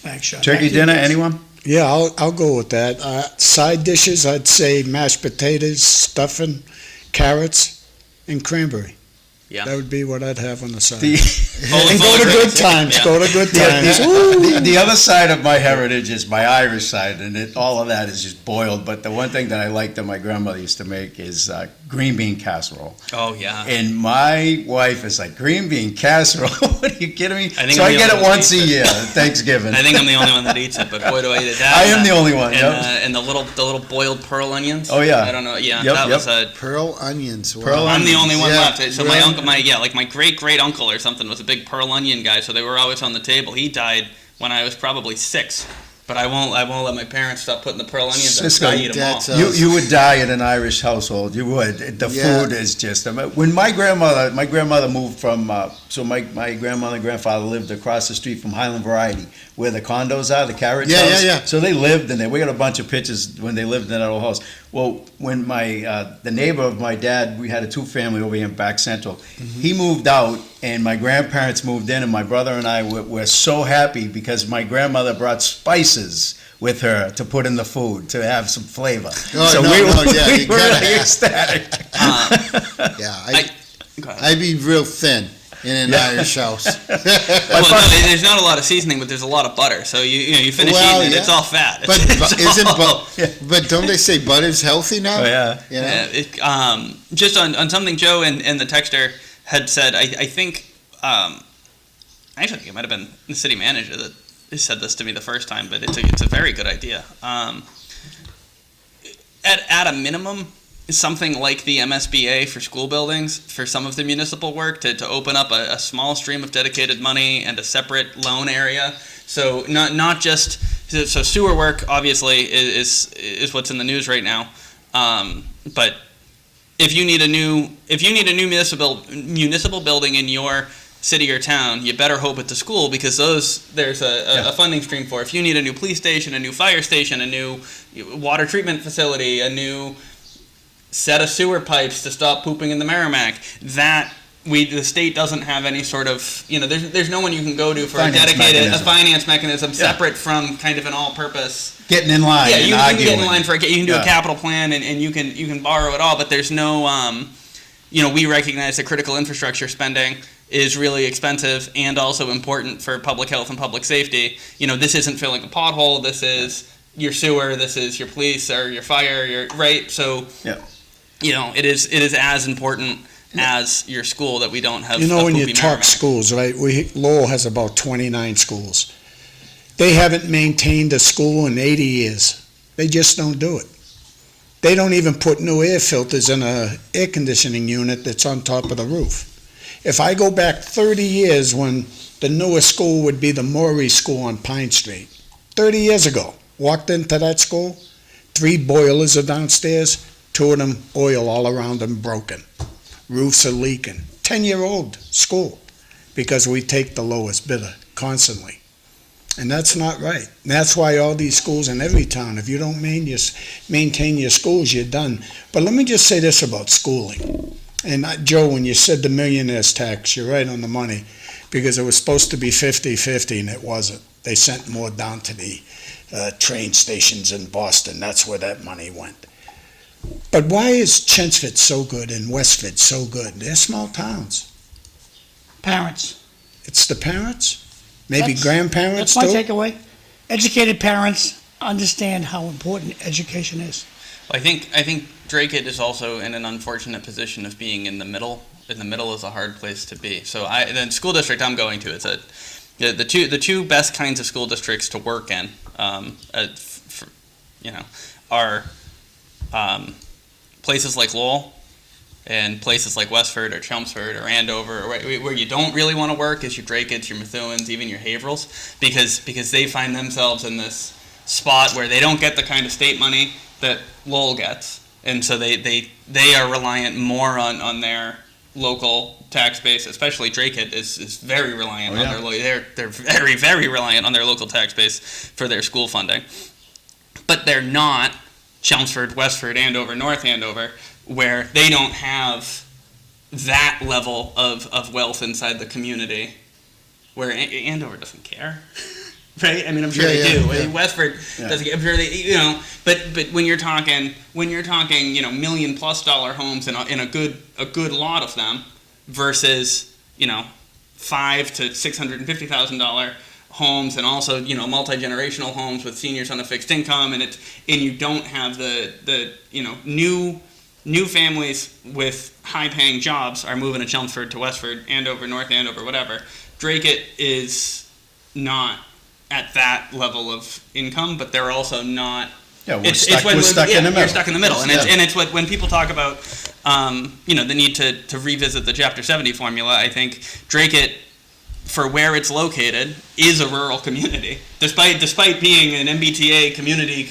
Thanks, Sean. Turkey dinner, anyone? Yeah, I'll go with that. Side dishes, I'd say mashed potatoes, stuffing, carrots, and cranberry. Yeah. That would be what I'd have on the side. And go to good times. Yeah. Go to good times. The other side of my heritage is my Irish side, and all of that is just boiled. But the one thing that I like that my grandmother used to make is green bean casserole. Oh, yeah. And my wife is like, green bean casserole? What, are you kidding me? So I get it once a year, Thanksgiving. I think I'm the only one that eats it, but boy, do I eat it. I am the only one, yep. And the little boiled pearl onions. Oh, yeah. I don't know. Yeah, Yep, that yep. was a... Pearl onions. Wow. Pearl I'm the only one Yeah, left. So really? my uncle, my great uncle or something was a big pearl onion guy. So they were always on the table. He died when I was probably 6. But I won't let my parents stop putting the pearl onions in. Cisco, I eat them all. that's You would die in an Irish household. You would. The Yeah. food is just. When my grandmother moved from. So my grandmother and grandfather lived across the street from Highland Variety, where the condos are, the carriage Yeah, house. yeah. So they lived in there. We got a bunch of pictures when they lived in that old house. Well, when the neighbor of my dad, we had a 2-family over here in Back Central. Mm-hmm. He moved out, and my grandparents moved in, and my brother and I were so happy because my grandmother brought spices with her to put in the food to have some flavor. Oh, so no, we no, were, yeah, we you were gotta like have- ecstatic. Yeah, Go ahead. I'd be real thin in an Irish house. Well, no, there's not a lot of seasoning, but there's a lot of butter. So you finish Well, eating it, yeah. it's all fat. But It's isn't all- but don't they say butter's healthy now? Oh, yeah. You know? Yeah, just on something Joe and the texter had said, I think, actually, I think it might have been the city manager that said this to me the first time, but it's a very good idea. At a minimum, something like the MSBA for school buildings, for some of the municipal work, to open up a small stream of dedicated money and a separate loan area. So not just so sewer work obviously is what's in the news right now, but if you need a new municipal building in your city or town, you better hope it's a school, because there's a funding stream for. If you need a new police station, a new fire station, a new water treatment facility, a new set of sewer pipes to stop pooping in the Merrimack, the state doesn't have any sort of, there's no one you can go to for a finance mechanism separate from kind of an all-purpose. Getting in line. Yeah, and you can get in line arguing. you can do a capital plan, and you can borrow it all, but there's no, we recognize that critical infrastructure spending is really expensive and also important for public health and public safety. This isn't filling a pothole. This is your sewer. This is your police or your fire. Right. So, it is as important as your school that we don't have. When you talk schools, right? Lowell has about 29 schools. They haven't maintained a school in 80 years. They just don't do it. They don't even put new air filters in a air conditioning unit that's on top of the roof. If I go back 30 years when the newest school would be the Maury School on Pine Street, 30 years ago, walked into that school, 3 boilers are downstairs, 2 of them oil all around them broken. Roofs are leaking. 10-year-old school, because we take the lowest bidder constantly. And that's not right. And that's why all these schools in every town, if you don't maintain your schools, you're done. But let me just say this about schooling. And Joe, when you said the millionaire's tax, you're right on the money, because it was supposed to be 50-50 and it wasn't. They sent more down to the train stations in Boston. That's where that money went. But why is Chelmsford so good and Westford so good? They're small towns. Parents. It's the parents? Maybe That's grandparents my too? takeaway. Educated parents understand how important education is. I think Drake is also in an unfortunate position of being in the middle. In the middle is a hard place to be. So the school district I'm going to, the two best kinds of school districts to work in, are places like Lowell and places like Westford or Chelmsford or Andover, where you don't really want to work is your Drakeids, your Methuens, even your Haverhills, because they find themselves in this spot where they don't get the kind of state money that Lowell gets, and so they are reliant more on their local tax base. Especially Drakeid is very reliant on they're very, very reliant on their local tax base for their school funding, but they're not Chelmsford, Westford, Andover, North Andover, where they don't have that level of wealth inside the community, where Andover doesn't care. Right? I mean, I'm sure they do. Yeah. Westford doesn't get, I'm sure they, but when you're talking, $1 million+ homes in a good lot of them versus, $500,000 to $650,000 homes, and also, multi-generational homes with seniors on a fixed income, and you don't have the new families with high-paying jobs are moving to Chelmsford, to Westford, Andover, North Andover, whatever. Drake is not at that level of income, but they're also not. Yeah, we're stuck in the middle. You're stuck in the middle, and it's what when people talk about, the need to revisit the Chapter 70 formula. I think Drake, for where it's located, is a rural community. Despite being an MBTA community,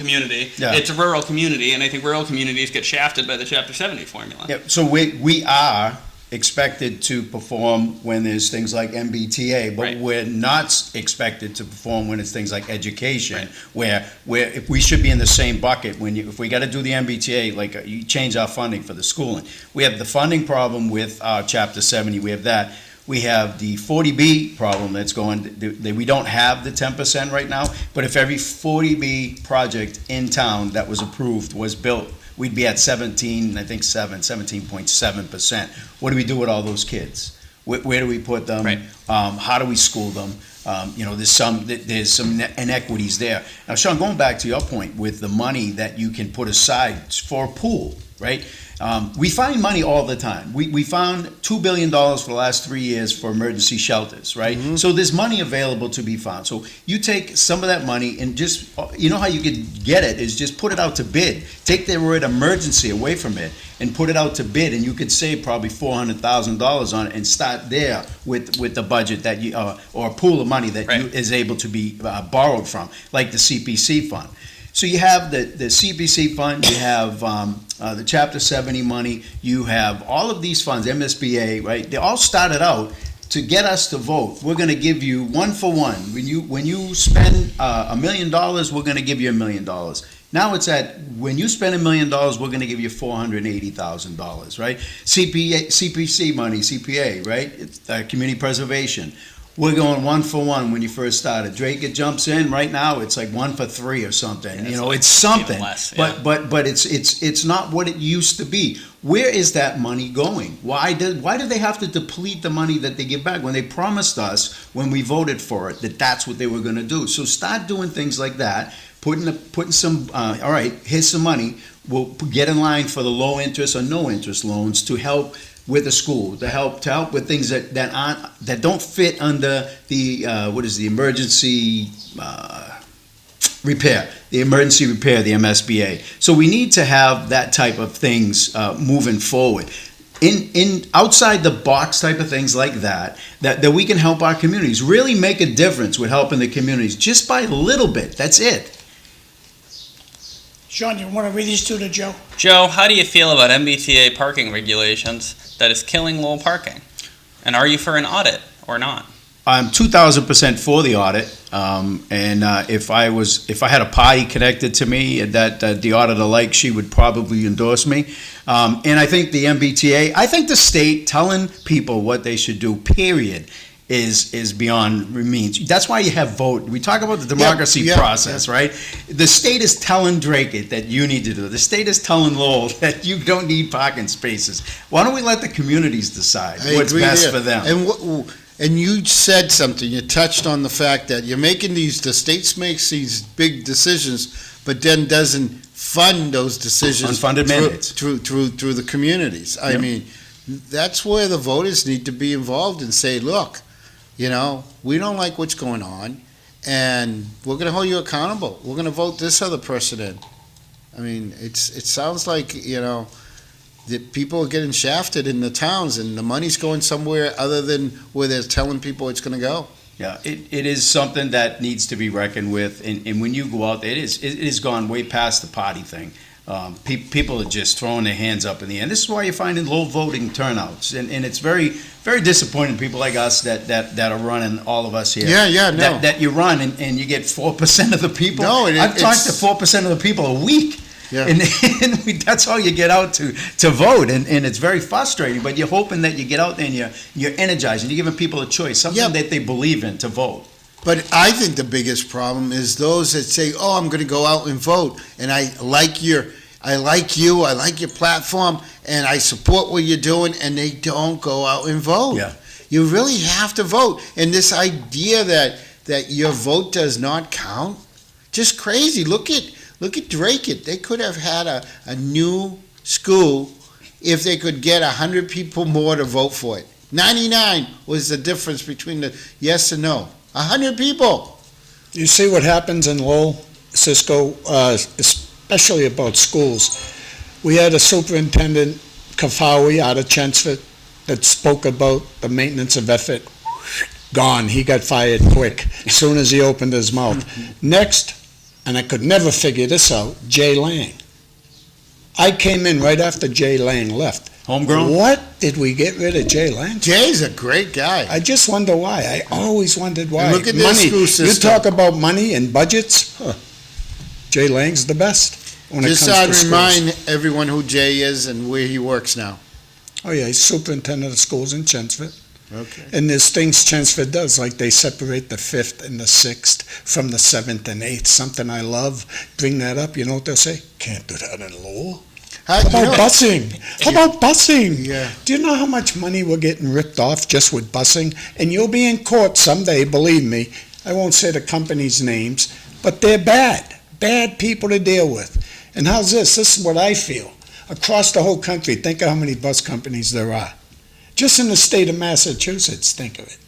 it's a rural community, and I think rural communities get shafted by the Chapter 70 formula. Yeah, so we are expected to perform when there's things like MBTA, but we're not expected to perform when it's things like education, where if we should be in the same bucket. If we got to do the MBTA, you change our funding for the schooling. We have the funding problem with Chapter 70. We have that. We have the 40B problem that's going. We don't have the 10% right now, but if every 40B project in town that was approved was built, we'd be at 17.7%. What do we do with all those kids? Where do we put them? Right. How do we school them? There's some inequities there. Now, Sean, going back to your point with the money that you can put aside for a pool, right? We find money all the time. We found $2 billion for the last 3 years for emergency shelters, right? Mm-hmm. So there's money available to be found. So you take some of that money and just, how you could get it is just put it out to bid. Take the word emergency away from it and put it out to bid, and you could save probably $400,000 on it and start there with the budget that you, or a pool of money that is able to be borrowed from, like the CPC fund. So you have the CPC fund, you have the Chapter 70 money, you have all of these funds, MSBA, right? They all started out to get us to vote, we're gonna give you one for one. When you spend $1 million, we're gonna give you $1 million. Now it's at, when you spend $1 million, we're gonna give you $480,000, right? CPC money, CPA, right? It's, community preservation. We're going one for one when you first started. Drake, it jumps in right now. It's like 1 for 3 or something. Yeah, you know, like it's something. even less, yeah. But it's not what it used to be. Where is that money going? Why do they have to deplete the money that they give back when they promised us when we voted for it that that's what they were going to do? So start doing things like that. Putting some. All right, here's some money. We'll get in line for the low interest or no interest loans to help with the school, to help with things that don't fit under the the emergency repair, the MSBA. So we need to have that type of things moving forward. In outside the box type of things like that we can help our communities, really make a difference with helping the communities just by a little bit. That's it. Sean, you want to read these two to Joe? Joe, how do you feel about MBTA parking regulations that is killing Lowell parking? And are you for an audit or not? I'm 2,000% for the audit, and if I had a party connected to me that the auditor likes, she would probably endorse me. And I think the MBTA, I think the state telling people what they should do, period, is beyond means. That's why you have vote. We talk about the democracy process, right? The state is telling Drake it that you need to do it. The state is telling Lowell that you don't need parking spaces. Why don't we let the communities decide what's best for them? And you said something. You touched on the fact that you're making the state makes these big decisions, but then doesn't fund those decisions Unfunded mandates through the communities. I mean, that's where the voters need to be involved and say, look, you know, we don't like what's going on, and we're going to hold you accountable. We're going to vote this other person in. I mean, it sounds like, you know, that people are getting shafted in the towns, and the money's going somewhere other than where they're telling people it's going to go. Yeah, it is something that needs to be reckoned with, and when you go out, it has gone way past the party thing. People are just throwing their hands up in the air. And this is why you're finding low voting turnouts, and it's very, very disappointing. People like us that are running, all of us here. That you run and you get 4% of the people. No, I've talked to 4% of the people a week. Yeah. And that's all you get out to vote, and it's very frustrating. But you're hoping that you get out there and you're energized and you're giving people a choice, something that they believe in to vote. But I think the biggest problem is those that say, "Oh, I'm going to go out and vote, and I like you, I like your platform, and I support what you're doing," and they don't go out and vote. Yeah. You really have to vote, and this idea that your vote does not count, just crazy. Look at Drake. They could have had a new school if they could get 100 people more to vote for it. 99 was the difference between the yes and no. 100 people. You see what happens in Lowell, Cisco, especially about schools. We had a superintendent, Kafawi, out of Chelmsford, that spoke about the maintenance of effort. Gone. He got fired quick as soon as he opened his mouth. Next, and I could never figure this out, Jay Lang. I came in right after Jay Lang left. Homegrown? What did we get rid of Jay Lang? Jay's a great guy. I just wonder why. I always wondered why. And look at their money. school system. You talk about money and budgets. Jay Lang's the best when Just it comes to remind everyone who Jay is and where he works now. schools. Oh yeah, he's superintendent of schools in Chelmsford. Okay. And there's things Chelmsford does, like they separate the 5th and the 6th from the 7th and 8th. Something I love. Bring that up. You know what they'll say? Can't do that in Lowell. How about busing? How about busing? Yeah. Do you know how much money we're getting ripped off just with busing? And you'll be in court someday, believe me. I won't say the company's names, but they're bad. Bad people to deal with. And how's this? This is what I feel. Across the whole country, think of how many bus companies there are. Just in the state of Massachusetts, think of it.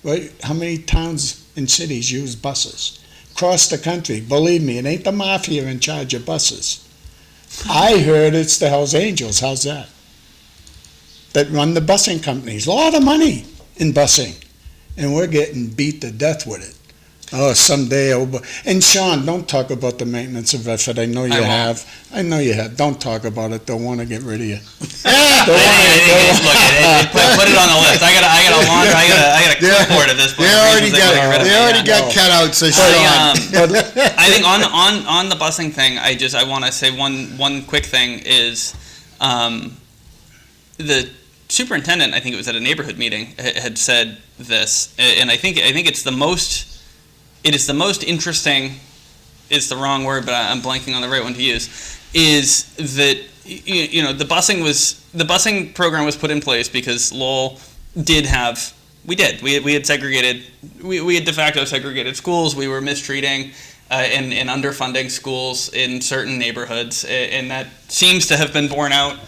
Right? How many towns and cities use buses? Across the country, believe me, it ain't the mafia in charge of buses. I heard it's the Hells Angels. How's that? That run the busing companies. A lot of money in busing. And we're getting beat to death with it. Oh, someday. And Sean, don't talk about the maintenance of effort. I know you have. I know you have. Don't talk about it. Don't want to get rid of you. Look, put it on the list. I got a want. I got a clipboard at this point. They already got cutouts. So I think on the busing thing, I want to say one quick thing is, the superintendent, I think it was at a neighborhood meeting, had said this, and I think it is the most interesting. It's the wrong word, but I'm blanking on the right one to use. Is that the busing program was put in place because Lowell we had segregated, we had de facto segregated schools. We were mistreating and underfunding schools in certain neighborhoods, and that seems to have been borne out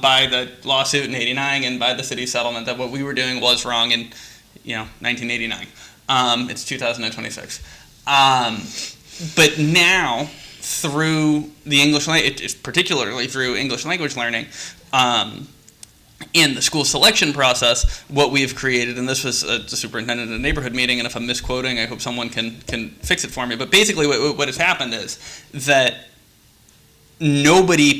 by the lawsuit in '89 and by the city settlement that what we were doing was wrong in 1989. It's 2026. But now, through the English language, particularly through English language learning, in the school selection process, what we've created, and this was the superintendent at a neighborhood meeting, and if I'm misquoting, I hope someone can fix it for me. But basically, what has happened is that nobody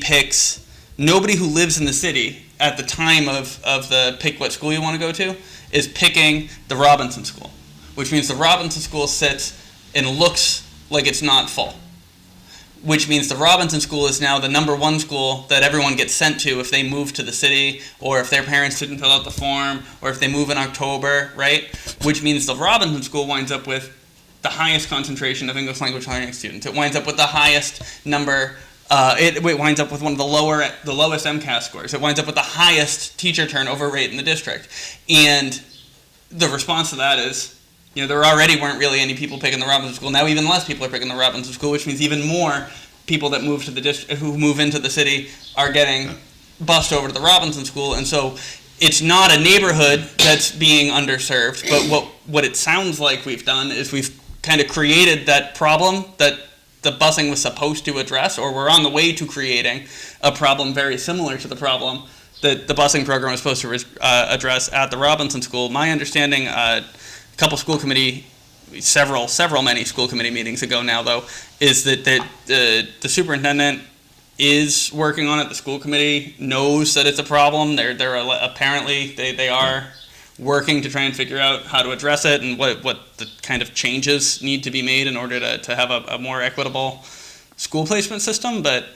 who lives in the city at the time of the pick what school you want to go to is picking the Robinson School, which means the Robinson School sits and looks like it's not full, which means the Robinson School is now the #1 school that everyone gets sent to if they move to the city, or if their parents didn't fill out the form, or if they move in October, right? Which means the Robinson School winds up with the highest concentration of English language learning students. It winds up with the highest number. It winds up with one of the lowest MCAS scores. It winds up with the highest teacher turnover rate in the district. And the response to that is, there already weren't really any people picking the Robinson School. Now even less people are picking the Robinson School, which means even more people that move to the who move into the city are getting bused over to the Robinson School. And so it's not a neighborhood that's being underserved, but what it sounds like we've done is we've kind of created that problem that the busing was supposed to address, or we're on the way to creating a problem very similar to the problem that the busing program was supposed to address at the Robinson School. My understanding, many school committee meetings ago now, though, is that the superintendent is working on it. The school committee knows that it's a problem. They're apparently they are working to try and figure out how to address it and what the kind of changes need to be made in order to have a more equitable school placement system. But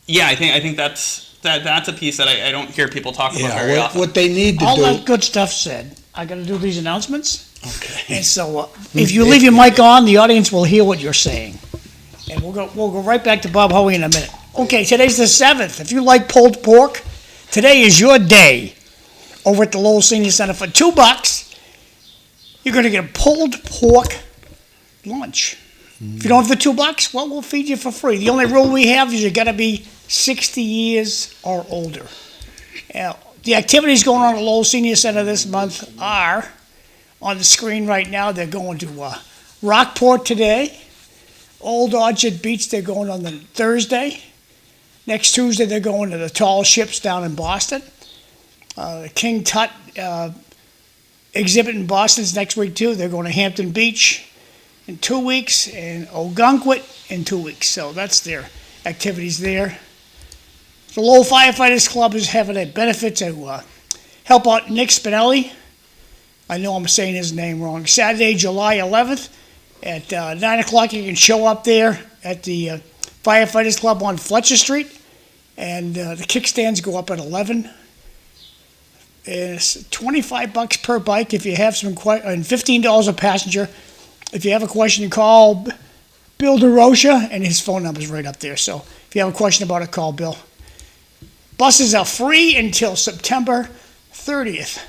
yeah, I think that's a piece that I don't hear people talk about very often. What they need to All do. that good stuff said, I gotta do these announcements. Okay. And so, if you leave your mic on, the audience will hear what you're saying. And we'll go right back to Bob Hoey in a minute. Okay, today's the 7th. If you like pulled pork, today is your day. Over at the Lowell Senior Center for $2, you're gonna get a pulled pork lunch. If you don't have the $2, well, we'll feed you for free. The only rule we have is you gotta be 60 years or older. The activities going on at Lowell Senior Center this month are on the screen right now. They're going to Rockport today. Old Orchard Beach, they're going on the Thursday. Next Tuesday, they're going to the Tall Ships down in Boston. The King Tut exhibit in Boston's next week, too. They're going to Hampton Beach in 2 weeks and Ogunquit in 2 weeks. So that's their activities there. The Lowell Firefighters Club is having a benefit to help out Nick Spinelli. I know I'm saying his name wrong. Saturday, July 11th at 9 o'clock. You can show up there at the Firefighters Club on Fletcher Street. And the kickstands go up at 11. It's $25 per bike if you have some and $15 a passenger. If you have a question, call Bill DeRocha, and his phone number is right up there. So if you have a question about it, call Bill. Buses are free until September 30th.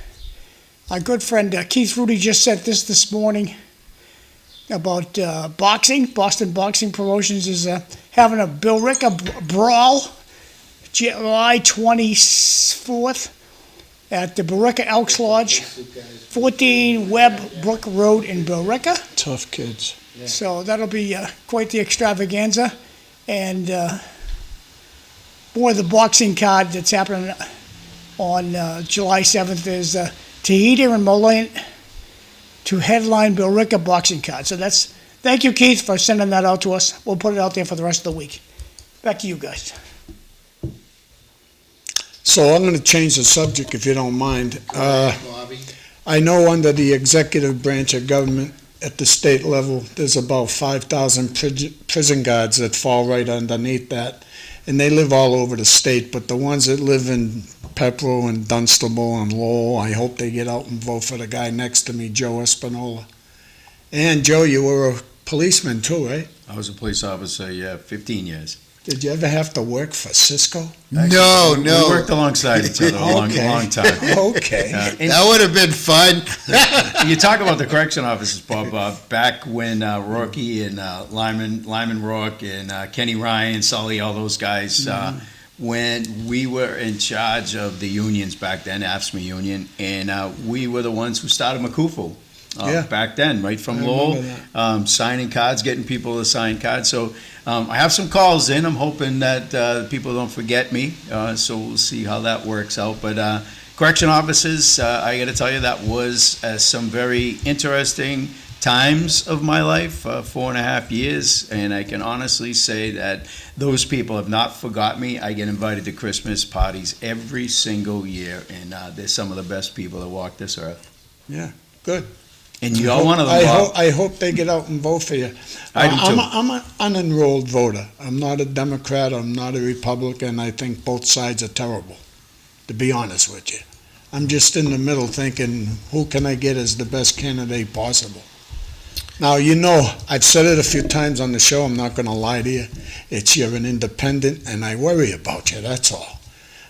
Our good friend Keith Rudy just sent this morning about boxing. Boston Boxing Promotions is having a Bill Ricca Brawl, July 24th at the Billerica Elks Lodge, 14 Webb Brook Road in Billerica. Tough kids. So that'll be quite the extravaganza. And more of the boxing card that's happening on July 7th is Tahiti and Moline to headline Billerica boxing card. So thank you, Keith, for sending that out to us. We'll put it out there for the rest of the week. Back to you guys. So I'm going to change the subject if you don't mind. I know under the executive branch of government at the state level, there's about 5,000 prison guards that fall right underneath that. And they live all over the state, but the ones that live in Pepperell and Dunstable and Lowell, I hope they get out and vote for the guy next to me, Joe Espinola. And Joe, you were a policeman too, right? I was a police officer, 15 years. Did you ever have to work for Cisco? No. We worked alongside each other a long time. Okay. That would have been fun. You talk about the correction officers, Bob. Back when Rocky and Lyman Rourke and Kenny Ryan, Sully, all those guys, when we were in charge of the unions back then, AFSCME union, and we were the ones who started Makufu. Back then, right from Lowell, signing cards, getting people to sign cards. So I have some calls in. I'm hoping that people don't forget me. So we'll see how that works out. But correction officers, I got to tell you, that was some very interesting times of my life, 4.5 years. And I can honestly say that those people have not forgot me. I get invited to Christmas parties every single year. And they're some of the best people that walk this earth. Yeah, good. And you are one of them, Bob. I hope they get out and vote for you. I do too. I'm an unenrolled voter. I'm not a Democrat. I'm not a Republican. I think both sides are terrible, to be honest with you. I'm just in the middle thinking, who can I get as the best candidate possible? Now, you know, I've said it a few times on the show. I'm not going to lie to you. You're an independent, and I worry about you. That's all.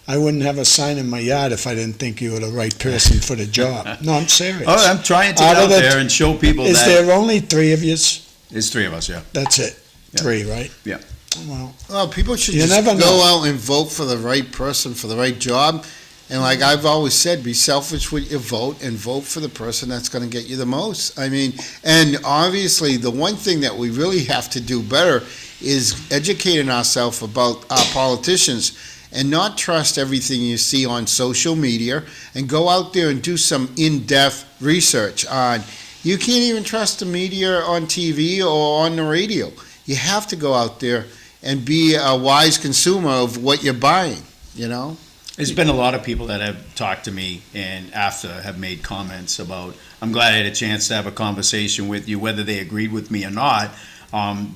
I wouldn't have a sign in my yard if I didn't think you were the right person for the job. No, I'm serious. Oh, I'm trying to get out there and show people that. Is there only 3 of yous? There's 3 of us, yeah. That's it. Yeah. 3, right? Yeah. Well, People should You just never go know. out and vote for the right person for the right job. And like I've always said, be selfish with your vote and vote for the person that's going to get you the most. I mean, and obviously the one thing that we really have to do better is educating ourselves about our politicians and not trust everything you see on social media, and go out there and do some in-depth research on. You can't even trust the media on TV or on the radio. You have to go out there and be a wise consumer of what you're buying, you know? There's been a lot of people that have talked to me and after have made comments about, I'm glad I had a chance to have a conversation with you, whether they agreed with me or not.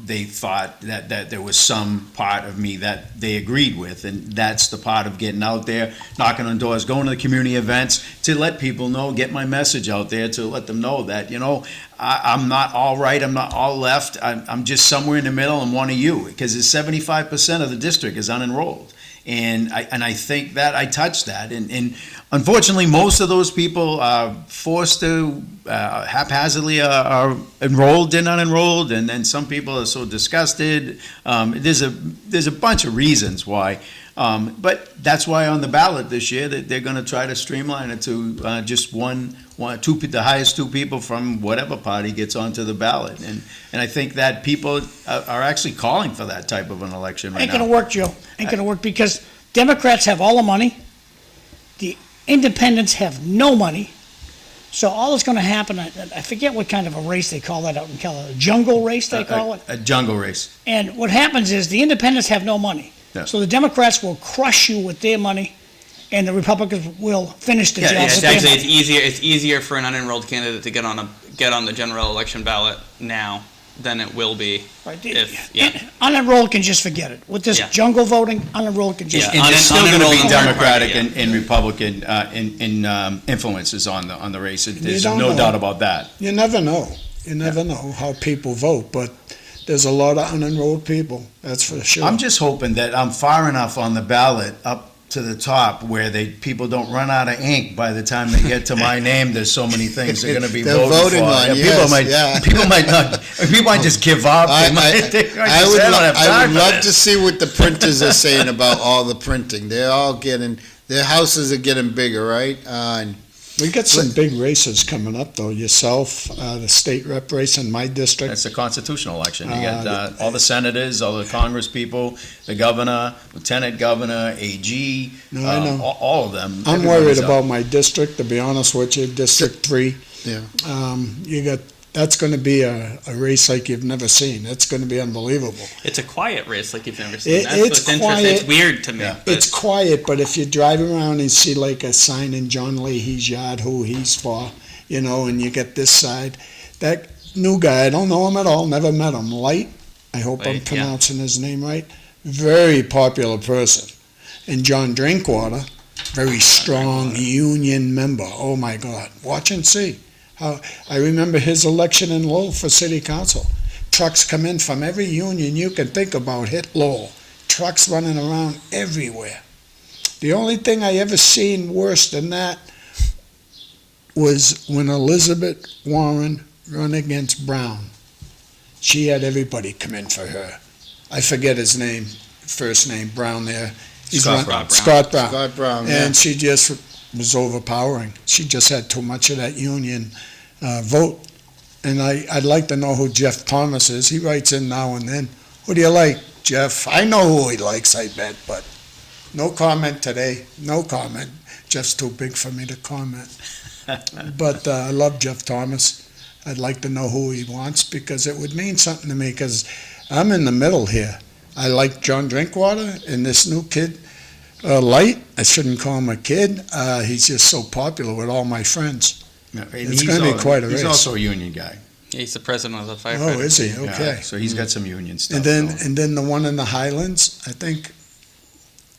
They thought that there was some part of me that they agreed with, and that's the part of getting out there, knocking on doors, going to the community events to let people know, get my message out there to let them know that, you know, I'm not all right, I'm not all left, I'm just somewhere in the middle. I'm one of you, because 75% of the district is unenrolled. And I think that I touched that, and unfortunately, most of those people are forced to haphazardly are enrolled and unenrolled, and then some people are so disgusted. There's a bunch of reasons why, but that's why on the ballot this year that they're going to try to streamline it to just two, the highest 2 people from whatever party gets onto the ballot, and I think that people are actually calling for that type of an election right now. Ain't gonna work, Joe. Ain't gonna work because Democrats have all the money. The independents have no money. So all that's gonna happen, I forget what kind of a race they call that out in California, a jungle race they call it. A jungle race. And what happens is the independents have no money. Yeah. So the Democrats will crush you with their money, and the Republicans will finish the job with it's their actually money. it's easier for an unenrolled candidate to get on the general election ballot now than it will be Right. if Unenrolled can just forget it. With this Yeah. jungle voting, unenrolled can just. And there's still going to be unenrolled Democratic party, and Republican influences on the race. There's don't no know. doubt about that. you never know. You never know how people vote, but there's a lot of unenrolled people, that's for sure. I'm just hoping that I'm far enough on the ballot up to the top where people don't run out of ink by the time they get to my name. There's so many things they're going to be They're voting for. on, People might just give up. I would love to to see what the printers are saying about all the printing. They're all their houses are getting bigger, right? And We got some big races coming up, though. Yourself, the state rep race in my district. It's a constitutional election. You got all the senators, all the Congress people, the governor, lieutenant governor, AG, I know. all of them. I'm Everybody's worried up. about my district, to be honest with you, District 3. yeah, You got that's gonna be a race like you've never seen. It's gonna be unbelievable. It's a quiet race like you've never seen. That's It's what's interesting. quiet. It's weird to me. Yeah. but- It's quiet, but if you drive around and see like a sign in John Leahy's yard, who he's for, you know, and you get this side, that new guy, I don't know him at all, never met him, Light, I hope I'm Light, yeah. pronouncing his name right, very popular person. And John Drinkwater, very strong union member, oh my God, watch and see. How I remember his election in Lowell for city council. Trucks come in from every union you can think about, hit Lowell. Trucks running around everywhere. The only thing I ever seen worse than that was when Elizabeth Warren run against Brown. She had everybody come in for her. I forget his name, first name, Brown there. Scott Brown. Scott Brown. Scott Brown, yeah. And she just was overpowering. She just had too much of that union vote. And I'd like to know who Jeff Thomas is. He writes in now and then. Who do you like, Jeff? I know who he likes, I bet, but no comment today. No comment. Jeff's too big for me to comment. But I love Jeff Thomas. I'd like to know who he wants because it would mean something to me because I'm in the middle here. I like John Drinkwater and this new kid, Light. I shouldn't call him a kid. He's just so popular with all my friends. Yeah, and It's he's gonna be al- quite a He's race. also a union guy. He's the president of the Oh, firefighters. is he? Yeah, Okay. so he's got some union stuff. And going. then the one in the Highlands, I think,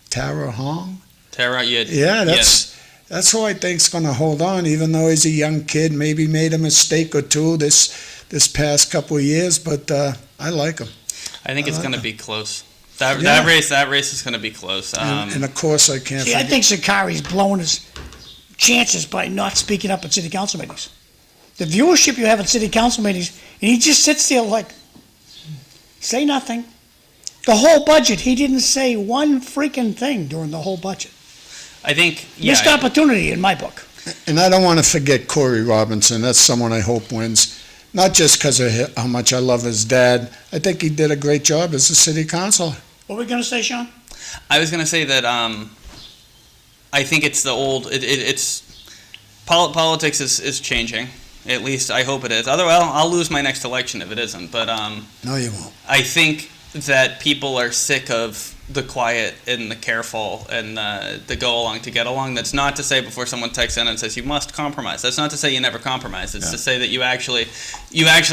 Tara Hong. Tara, Yeah, that's who I think's going to hold on, even though he's a young kid. Maybe made a mistake or two this past couple of years, but I like him. I think it's going to be close. That Yeah. that race is going to be close. And of course, I can't See, I forget. think Sakari's blowing his chances by not speaking up at city council meetings. The viewership you have at city council meetings, and he just sits there like, say nothing. The whole budget, he didn't say one freaking thing during the whole budget. I think, yeah, Missed opportunity in my book. And I don't want to forget Corey Robinson. That's someone I hope wins. Not just because of how much I love his dad. I think he did a great job as a city councilor. What were we gonna say, Sean? I was going to say that I think it's the old. It's politics is changing. At least I hope it is. Otherwise, I'll lose my next election if it isn't. But No, you won't. I think that people are sick of the quiet and the careful and the go along to get along. That's not to say before someone texts in and says you must compromise. That's not to say you never compromise. It's to say that you actually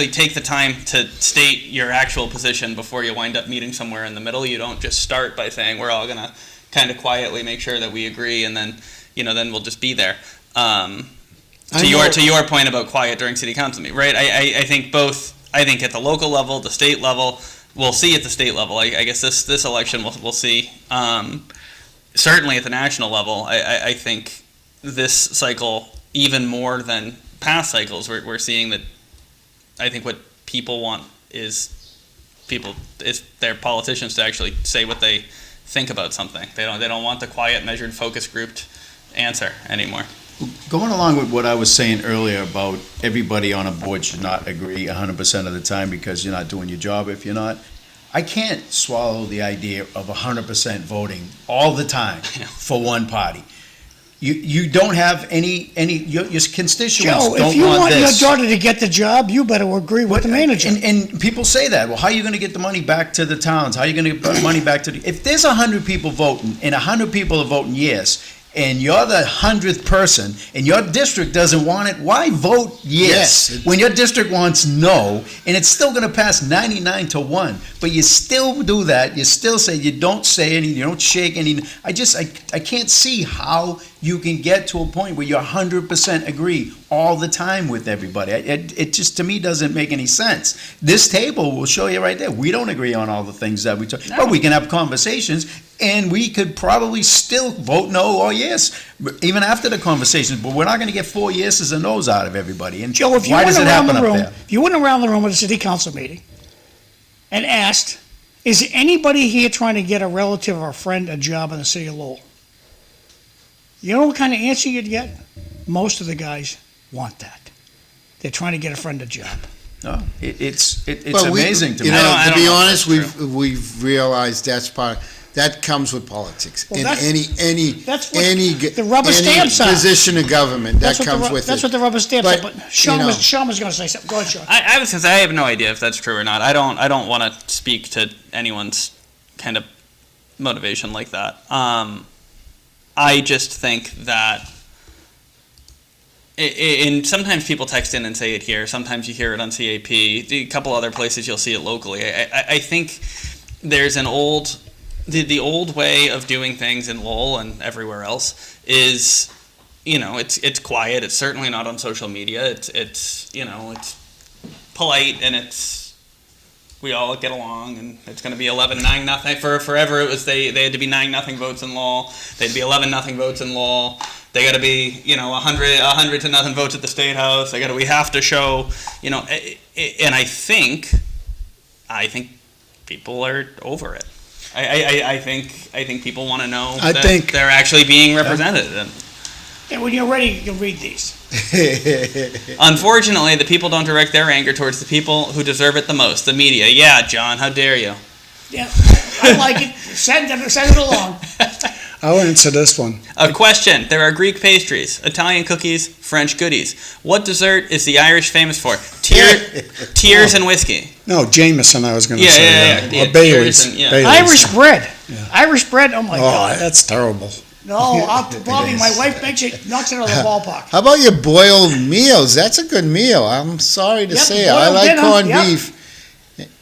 take the time to state your actual position before you wind up meeting somewhere in the middle. You don't just start by saying we're all gonna kind of quietly make sure that we agree and then then we'll just be there. To your point about quiet during city council meeting, right? I think both. I think at the local level, the state level. We'll see at the state level. I guess this election we'll see. Certainly at the national level, I think this cycle, even more than past cycles, we're seeing that. I think what people want is their politicians to actually say what they think about something. They don't want the quiet, measured, focus grouped answer anymore. Going along with what I was saying earlier about everybody on a board should not agree 100% of the time because you're not doing your job if you're not. I can't swallow the idea of 100% voting all the time for one party. You don't have any your constituents Joe, don't if you want this. your daughter to get the job, you better agree with the manager. And people say that. Well, how are you going to get the money back to the towns? How are you going to get money back to the... If there's 100 people voting and 100 people are voting yes, and you're the 100th person, and your district doesn't want it, why vote yes when your district wants no, and it's still going to pass 99-1? But you still do that. You still say, you don't say anything, you don't shake anything. I can't see how you can get to a point where you 100% agree all the time with everybody. It just, to me, doesn't make any sense. This table will show you right there. We don't agree on all the things that we talk, but we can have conversations, and we could probably still vote no or yes, even after the conversations. But we're not going to get 4 yeses and no's out of everybody. And Joe, if you why went does it around happen the up room, there? if you went around the room at a city council meeting and asked, is anybody here trying to get a relative or a friend a job in the city of Lowell? You know what kind of answer you'd get? Most of the guys want that. They're trying to get a friend a job. No, it's Well, amazing to me. You know, I to don't be know if honest, that's we've realized that's part. that comes with politics. Well, In that's- that's what any the rubber stamps are. position of government, that comes with it. That's what the rubber stamps are, But, but Sean you know- was gonna say something. Go ahead, Sean. I was gonna say I have no idea if that's true or not. I don't want to speak to anyone's kind of motivation like that. I just think that, and sometimes people text in and say it here. Sometimes you hear it on CAP. A couple other places you'll see it locally. I think there's an old, the old way of doing things in Lowell and everywhere else is, it's quiet. It's certainly not on social media. It's polite and we all get along, and it's going to be 11-9 nothing. For forever it was they had to be 9-0 votes in Lowell. They'd be 11-0 votes in Lowell. They got to be 100 to nothing votes at the State House. We have to show, and I think people are over it. I think people want to know that they're actually being represented. And when you're ready, you can read these. Unfortunately, the people don't direct their anger towards the people who deserve it the most, the media. Yeah, John, how dare you? Yeah, I like it. Send it along. I'll answer this one. A question. There are Greek pastries, Italian cookies, French goodies. What dessert is the Irish famous for? Tears and whiskey. No, Jameson, I was going to say. Yeah, Or Bailey's. and- yeah. Bailey's. Irish bread. Irish bread. Oh my Oh, God. that's terrible. No, Bobby, my wife makes it, knocks it out of the ballpark. How about your boiled meals? That's a good meal. I'm sorry to Yep, say it. I boiled like dinner, corned yep. beef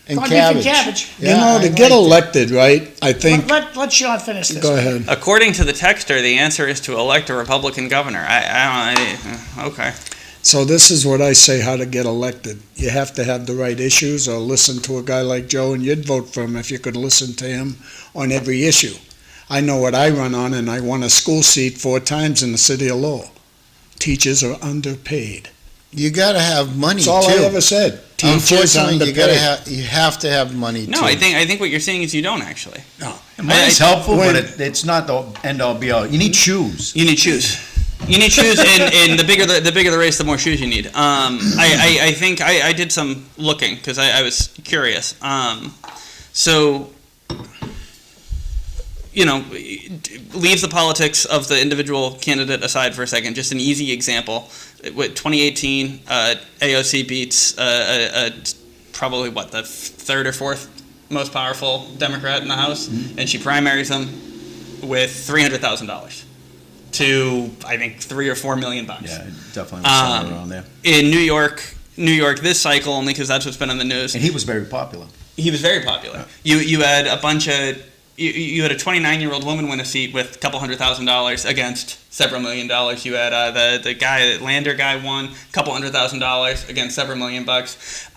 and Corned beef and cabbage. cabbage. Yeah, To I get like it. elected, right, I think, Let Sean finish this. go ahead. According to the texter, the answer is to elect a Republican governor. Okay. So this is what I say how to get elected. You have to have the right issues or listen to a guy like Joe, and you'd vote for him if you could listen to him on every issue. I know what I run on, and I won a school seat 4 times in the city of Lowell. Teachers are underpaid. You got to have money That's all too. I ever said. Teachers Unfortunately, underpaid. you have to have money No, too. I think what you're saying is you don't actually. Money's helpful, but it's not the end all be all. You need shoes. You need shoes. You need shoes, and the bigger the race, the more shoes you need. I think I did some looking because I was curious. So, leave the politics of the individual candidate aside for a second. Just an easy example. With 2018, AOC beats probably the third or fourth most powerful Democrat in the House, and she primaries him with $300,000 to I think $3 or $4 million. Yeah, definitely was somewhere around there. In New York this cycle, only because that's what's been in the news. And he was very popular. He was very popular. You had a bunch of you had a 29-year-old woman win a seat with a couple $100,000 against several $1 million. You had the guy, Lander guy, won a couple $100,000 against several $1 million.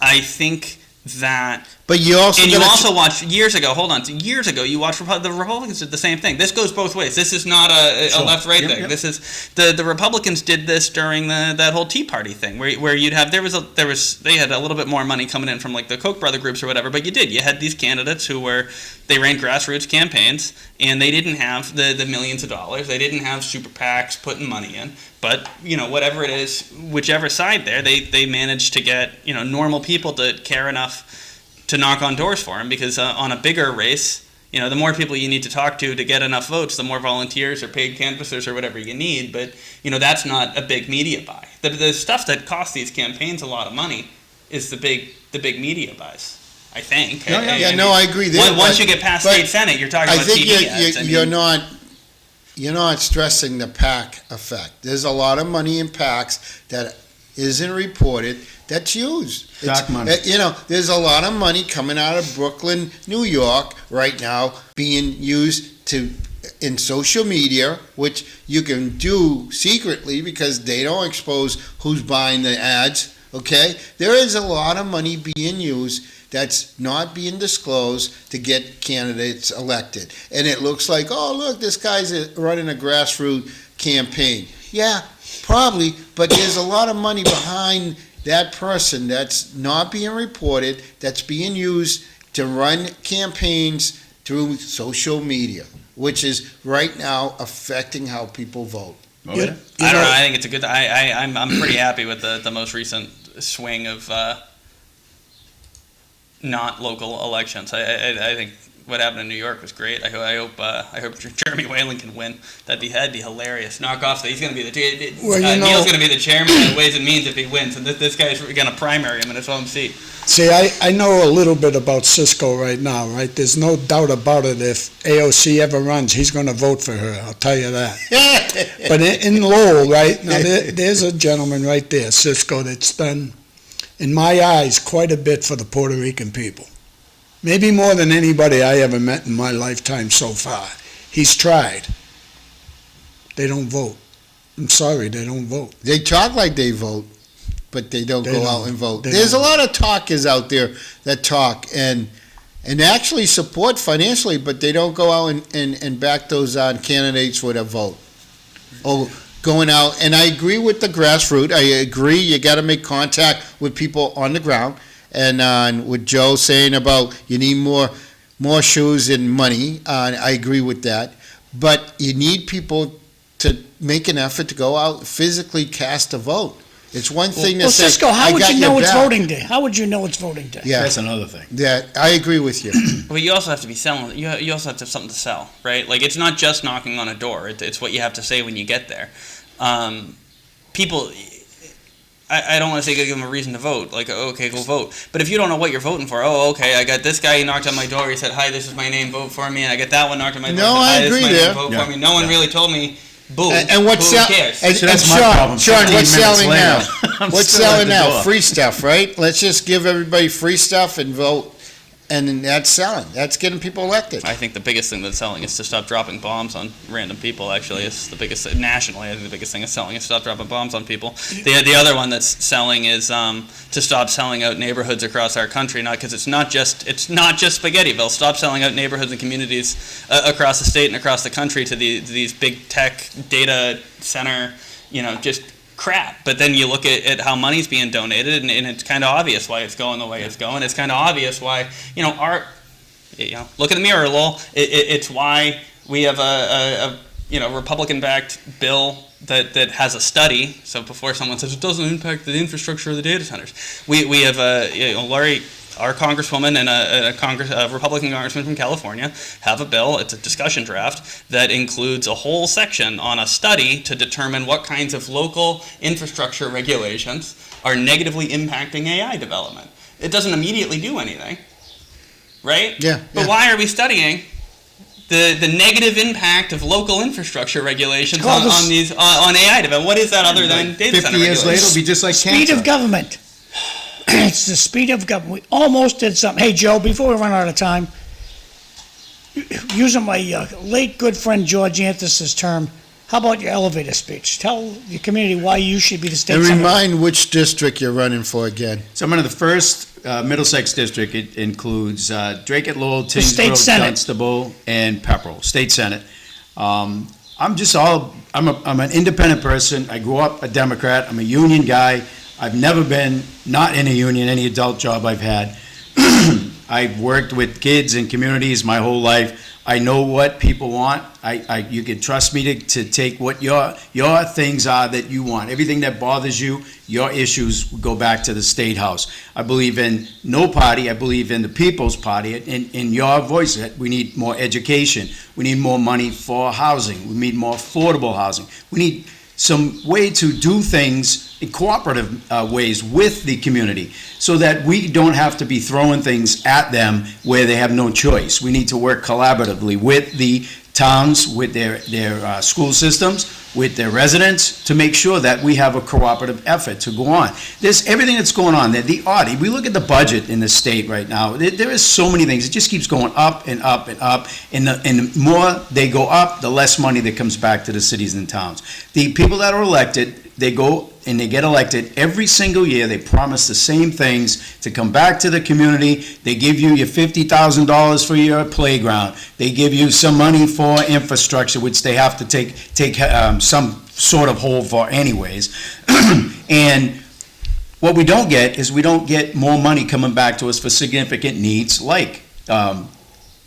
I think that. But you also watched years ago. Hold on, years ago you watched the Republicans did the same thing. This goes both ways. This is not a left-right thing. Yep. This is the Republicans did this during that whole Tea Party thing, where you'd have they had a little bit more money coming in from like the Koch brother groups or whatever. But you had these candidates who they ran grassroots campaigns and they didn't have the millions of dollars. They didn't have super PACs putting money in. But whatever it is, whichever side they managed to get normal people to care enough to knock on doors for him, because on a bigger race, the more people you need to talk to get enough votes, the more volunteers or paid canvassers or whatever you need. But that's not a big media buy. The stuff that costs these campaigns a lot of money is the big media buys. I think. I agree. Once you get past state senate, you're talking about TV ads. You're not stressing the PAC effect. There's a lot of money in PACs that isn't reported. That's used. Dark money. There's a lot of money coming out of Brooklyn, New York, right now, being used in social media, which you can do secretly because they don't expose who's buying the ads. Okay, there is a lot of money being used that's not being disclosed to get candidates elected, and it looks like, oh look, this guy's running a grassroots campaign. Yeah, probably, but there's a lot of money behind that person that's not being reported, that's being used to run campaigns through social media, which is right now affecting how people vote. I don't know. I think it's a good. I'm pretty happy with the most recent swing of not local elections. I think what happened in New York was great. I hope Jeremy Whalen can win. That'd be hilarious. Knock off. So he's going to be Neil's going to be the chairman of Ways and Means if he wins, and this guy's going to primary him in his home seat. See, I know a little bit about Cisco right now, right? There's no doubt about it. If AOC ever runs, he's going to vote for her. I'll tell you that. But in Lowell, right, now there's a gentleman right there, Cisco, that's done, in my eyes, quite a bit for the Puerto Rican people. Maybe more than anybody I ever met in my lifetime so far. He's tried. They don't vote. I'm sorry, they don't vote. They talk like they vote, but they don't go out and vote. There's a lot of talkers out there that talk and actually support financially, but they don't go out and back those candidates with a vote. Oh, going out, and I agree with the grassroots. I agree you got to make contact with people on the ground, and with Joe saying about you need more shoes and money. I agree with that, but you need people to make an effort to go out physically cast a vote. It's one thing to say, Cisco, how I would got you your know it's back. voting day? How would you know it's voting day? Yeah, That's another thing. yeah, I agree with you. But you also have to be selling. You also have to have something to sell, right? Like it's not just knocking on a door. It's what you have to say when you get there. People, I don't want to say give them a reason to vote. Like, okay, go vote. But if you don't know what you're voting for, okay, I got this guy. He knocked on my door. He said, "Hi, this is my name. Vote for me." And I get that one knocked on my door. No, said, I "Hi, this is agree my name, there. Vote Yeah. for me. No one really told me. Boo. And what's Who sell- cares? and that's my problem. Sean, 15 what's minutes selling later, now? I'm What's still at selling the now? door. Free stuff, right? Let's just give everybody free stuff and vote, and then that's selling. That's getting people elected. I think the biggest thing that's selling is to stop dropping bombs on random people. Actually, it's the biggest nationally. I think the biggest thing is selling is stop dropping bombs on people. The other one that's selling is to stop selling out neighborhoods across our country. Not because it's not just Spaghettiville. Stop selling out neighborhoods and communities across the state and across the country to these big tech data center, just crap. But then you look at how money's being donated, and it's kind of obvious why it's going the way it's going. It's kind of obvious why, look in the mirror, lol. It's why we have a Republican-backed bill that has a study. So before someone says it doesn't impact the infrastructure of the data centers, we have Laurie, our congresswoman, and a Republican congressman from California have a bill. It's a discussion draft that includes a whole section on a study to determine what kinds of local infrastructure regulations are negatively impacting AI development. It doesn't immediately do anything, right? Yeah. But why are we studying the negative impact of local infrastructure regulations on AI development? What is that other than data 50 center years later, regulations? it'll be just like Speed cancer. of government. It's the speed of government. We almost did something. Hey, Joe, before we run out of time, using my late good friend George Anthes' term, how about your elevator speech? Tell the community why you should be the state And senator. remind which district you're running for again. So I'm in the first Middlesex district. It includes Drake at Lowell, state Tingsboro, senate. Dunstable, and Pepperell, state senate. I'm an independent person. I grew up a Democrat. I'm a union guy. I've never been not in a union, any adult job I've had. I've worked with kids and communities my whole life. I know what people want. You can trust me to take what your things are that you want. Everything that bothers you, your issues go back to the State House. I believe in no party. I believe in the People's Party. In your voice, we need more education. We need more money for housing. We need more affordable housing. We need some way to do things in cooperative ways with the community so that we don't have to be throwing things at them where they have no choice. We need to work collaboratively with the towns, with their school systems, with their residents to make sure that we have a cooperative effort to go on. There's everything that's going on there. The audit, we look at the budget in the state right now. There is so many things. It just keeps going up and up and up. And the more they go up, the less money that comes back to the cities and towns. The people that are elected, they go and they get elected every single year. They promise the same things to come back to the community. They give you your $50,000 for your playground. They give you some money for infrastructure, which they have to take some sort of hold for anyways. And what we don't get is we don't get more money coming back to us for significant needs like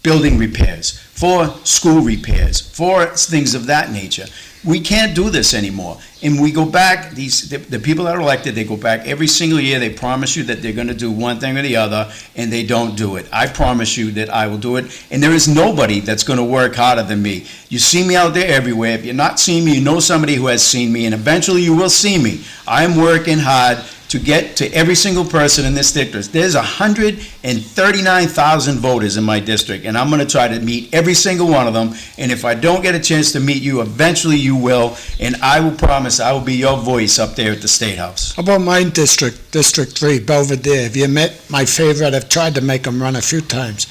building repairs, for school repairs, for things of that nature. We can't do this anymore. And we go back, the people that are elected, they go back every single year, they promise you that they're gonna do one thing or the other, and they don't do it. I promise you that I will do it, and there is nobody that's gonna work harder than me. You see me out there everywhere. If you're not seeing me, you know somebody who has seen me, and eventually you will see me. I'm working hard to get to every single person in this district. There's 139,000 voters in my district, and I'm gonna try to meet every single one of them. And if I don't get a chance to meet you, eventually you will, and I will promise I will be your voice up there at the State House. How about my district, District 3, Belvedere? Have you met my favorite? I've tried to make him run a few times,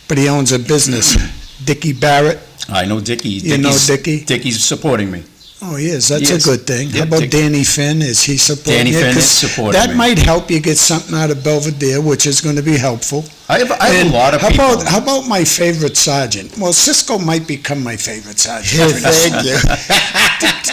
but he owns a business, Dickie Barrett. I know Dickie. You know Dickie? Dickie's supporting me. Oh, he is. That's Yes. a good thing. How Yep, about Dick- Danny Finn? Is he supporting Danny you? Finn is 'Cause supporting that me. might help you get something out of Belvedere, which is going to be helpful. I have a And lot of how people. About, how about my favorite sergeant? Well, Cisco might become my favorite sergeant. Thank you.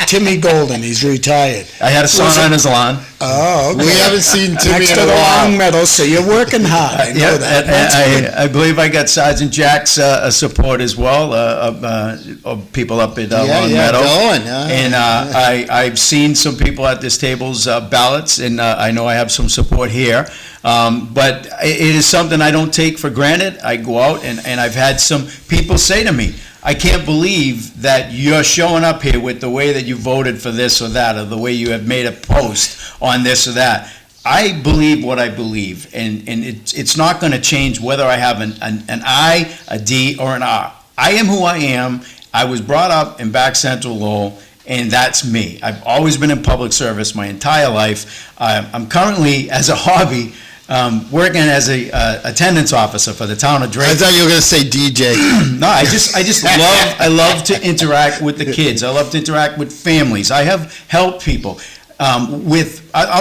Timmy Golden, he's retired. I had a son on his lawn. Oh, okay. We haven't seen Timmy Next in to a the long while. medal, so you're working hard. I know that. That's good. I believe I got Sergeant Jack's support as well, of people up at Long Meadow. Going, huh? And I've seen some people at this table's ballots, and I know I have some support here. But it is something I don't take for granted. I go out, and I've had some people say to me, I can't believe that you're showing up here with the way that you voted for this or that, or the way you have made a post on this or that. I believe what I believe, and it's not going to change whether I have an I, a D, or an R. I am who I am. I was brought up in Back Central Lowell, and that's me. I've always been in public service my entire life. I'm currently, as a hobby, working as a attendance officer for the town of Drake. I thought you were going to say DJ. No, I just love to interact with the kids. I love to interact with families. I have helped people. I'm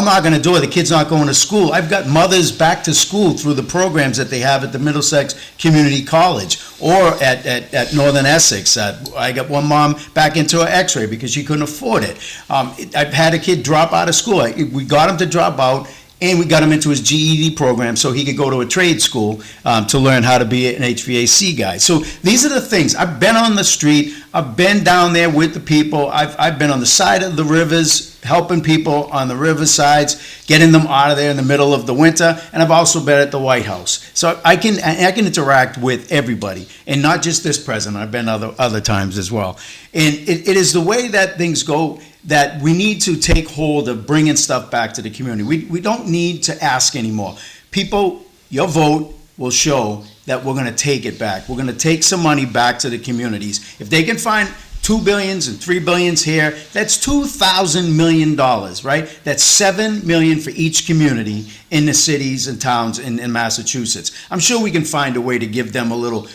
not going to do it. The kid's not going to school. I've got mothers back to school through the programs that they have at the Middlesex Community College or at Northern Essex. I got one mom back into her X-ray because she couldn't afford it. I've had a kid drop out of school. We got him to drop out, and we got him into his GED program so he could go to a trade school to learn how to be an HVAC guy. So these are the things. I've been on the street. I've been down there with the people. I've been on the side of the rivers, helping people on the riversides, getting them out of there in the middle of the winter. And I've also been at the White House. So I can interact with everybody, and not just this president. I've been other times as well. And it is the way that things go that we need to take hold of bringing stuff back to the community. We don't need to ask anymore. People, your vote will show that we're going to take it back. We're going to take some money back to the communities. If they can find $2 billion and $3 billion here, that's $2,000 million, right? That's $7 million for each community in the cities and towns in Massachusetts. I'm sure we can find a way to give them a little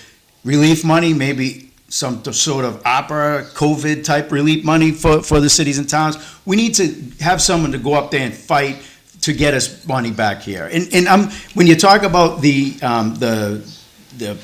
relief money, maybe some sort of opera, COVID type relief money for the cities and towns. We need to have someone to go up there and fight to get us money back here. And when you talk about the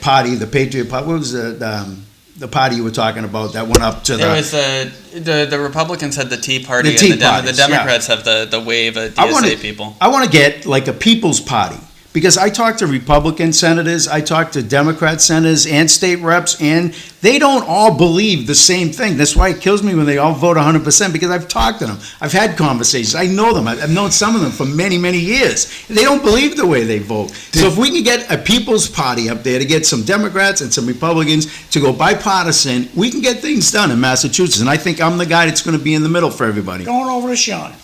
party, the Patriot Party, what was the party you were talking about that went up to There was the Republicans had the Tea Party, The Tea and the Parties, Democrats have the wave of DSA people. I want to get like a people's party, because I talk to Republican senators, I talk to Democrat senators and state reps, and they don't all believe the same thing. That's why it kills me when they all vote 100%, because I've talked to them. I've had conversations. I know them. I've known some of them for many, many years. They don't believe the way they vote. So if we can get a people's party up there to get some Democrats and some Republicans to go bipartisan, we can get things done in Massachusetts. And I think I'm the guy that's going to be in the middle for everybody. Going over to Sean.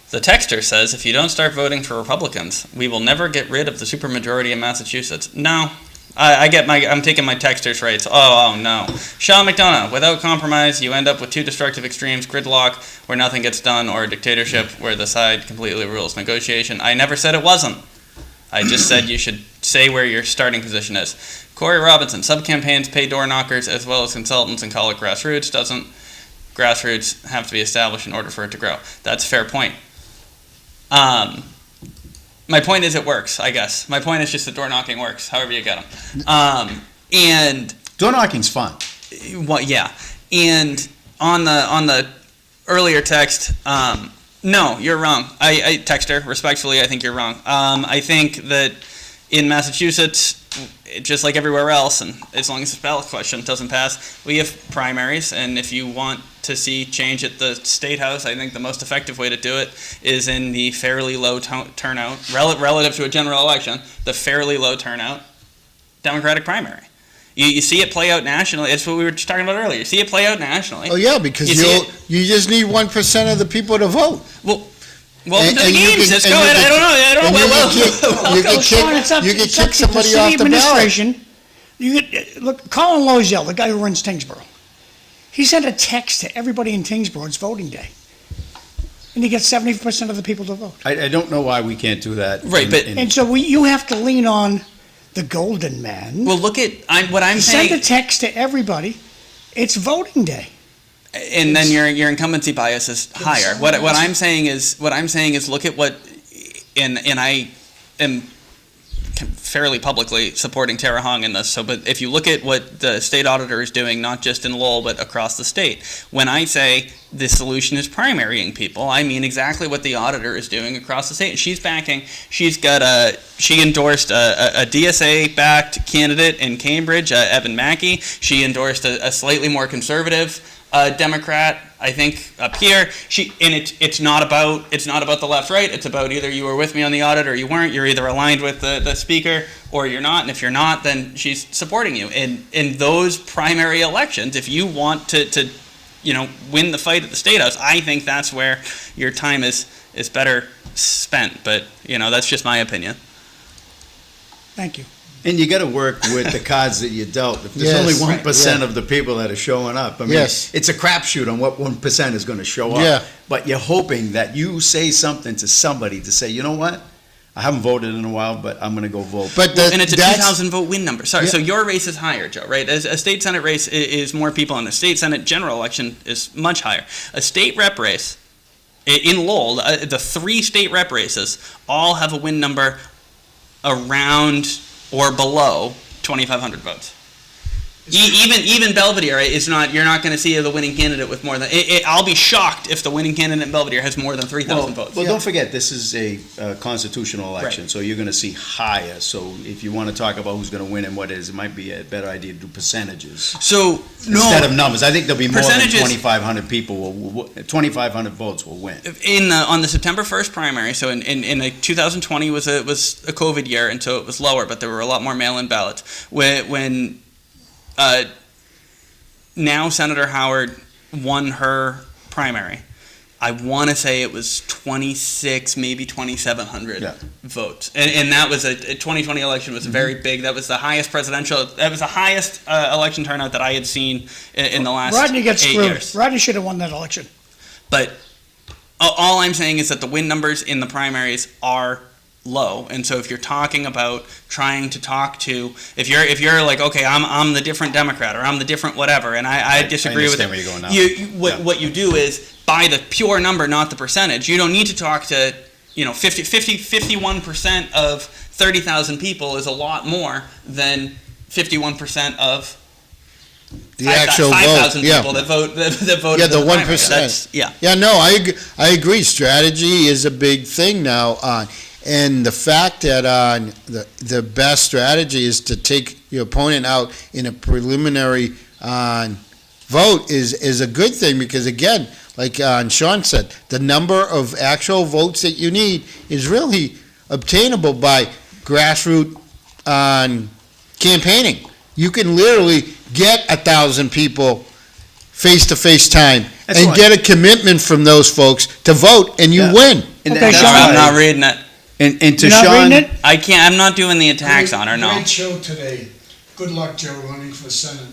The texter says, if you don't start voting for Republicans, we will never get rid of the supermajority in Massachusetts. No. I'm taking my texter's rights. Oh, no. Sean McDonough, without compromise, you end up with two destructive extremes, gridlock, where nothing gets done, or a dictatorship, where the side completely rules negotiation. I never said it wasn't. I just said you should say where your starting position is. Corey Robinson, sub-campaigns pay door knockers as well as consultants and call it grassroots. Doesn't grassroots have to be established in order for it to grow? That's a fair point. My point is it works, I guess. My point is just that door knocking works, however you get them. And Door knocking's fun. well, yeah. And on the earlier text, no, you're wrong. I texter, respectfully, I think you're wrong. I think that in Massachusetts, just like everywhere else, and as long as the ballot question doesn't pass, we have primaries, and if you want to see change at the State House, I think the most effective way to do it is in the fairly low turnout, relative to a general election, the fairly low turnout Democratic primary. You see it play out nationally. It's what we were just talking about earlier. You see it play out nationally. Oh, yeah, because you just need 1% of the people to vote. Well, welcome And- to the and you game, can- Cisco. and you I can- don't know. I don't know. You can Sean, it's up kick to the somebody city off the ballot. administration. You get, look, Colin Loziel, the guy who runs Tingsboro, he sent a text to everybody in Tingsboro, it's voting day. And he gets 70% of the people to vote. I don't know why we can't do that. Right, but- And so you have to lean on the golden man. Well, look at what I'm Send a saying, text to everybody, it's voting day. and then your incumbency bias is higher. What I'm saying is look at what, and I am fairly publicly supporting Tara Hong in this. So, but if you look at what the state auditor is doing, not just in Lowell but across the state, when I say the solution is primarying people, I mean exactly what the auditor is doing across the state. And she endorsed a DSA-backed candidate in Cambridge, Evan Mackey. She endorsed a slightly more conservative Democrat, I think, up here. It's not about the left right. It's about either you were with me on the audit or you weren't. You're either aligned with the speaker or you're not. And if you're not, then she's supporting you. And in those primary elections, if you want to win the fight at the State House, I think that's where your time is better spent. But that's just my opinion. Thank you. And you got to work with the cards that you dealt. If there's Yes. only 1% Yeah. of the people that are showing up, I mean, Yes. it's a crapshoot on what 1% is going to show up. Yeah. But you're hoping that you say something to somebody to say, you know what? I haven't voted in a while, but I'm going to go vote. But And it's a that's- 2,000 vote win number. Sorry, Yeah. so your race is higher, Joe, right? As a state senate race is more people, and a state senate general election is much higher. A state rep race in Lowell, the 3 state rep races all have a win number around or below 2,500 votes. Even Belvedere is not. You're not going to see the winning candidate with more than. I'll be shocked if the winning candidate in Belvedere has more than 3,000 votes. Well, don't forget, this is a constitutional election, Right. so you're going to see higher. So if you want to talk about who's going to win and what is, it might be a better idea to do percentages So instead of numbers. I think there'll be more than Percentages- 2,500 people. 2,500 votes will win. on the September 1st primary, so in 2020 was a COVID year, and so it was lower, but there were a lot more mail-in ballots. When now Senator Howard won her primary, I want to say it was 26, maybe 2,700 Yeah. votes, and that was a 2020 election was very big. That was the highest election turnout that I had seen in the last Rodney gets 8 screwed. years. Rodney should have won that election. But all I'm saying is that the win numbers in the primaries are low, and so if you're talking about trying to talk to, if you're like, okay, I'm the different Democrat or I'm the different whatever, and I disagree with it. understand where you're going now. What you do is by the pure number, not the percentage. You don't need to talk to 51% of 30,000 people is a lot more than 51% of the actual vote. 5,000 Yeah. people that voted. Yeah, in the primary. 1%. That's- Yeah. Yeah, no, I agree. Strategy is a big thing now, and the fact that the best strategy is to take your opponent out in a preliminary vote is a good thing, because again, like Sean said, the number of actual votes that you need is really obtainable by grassroots campaigning. You can literally get 1,000 people face-to-face time That's and why- get a commitment from those folks to vote, and you Yeah. win. And Okay, that's Sean. why- I'm not reading it. And to You're not Sean, reading it? I can't. I'm not doing the attacks on her. No. Great show today. Good luck, Joe, running for Senate.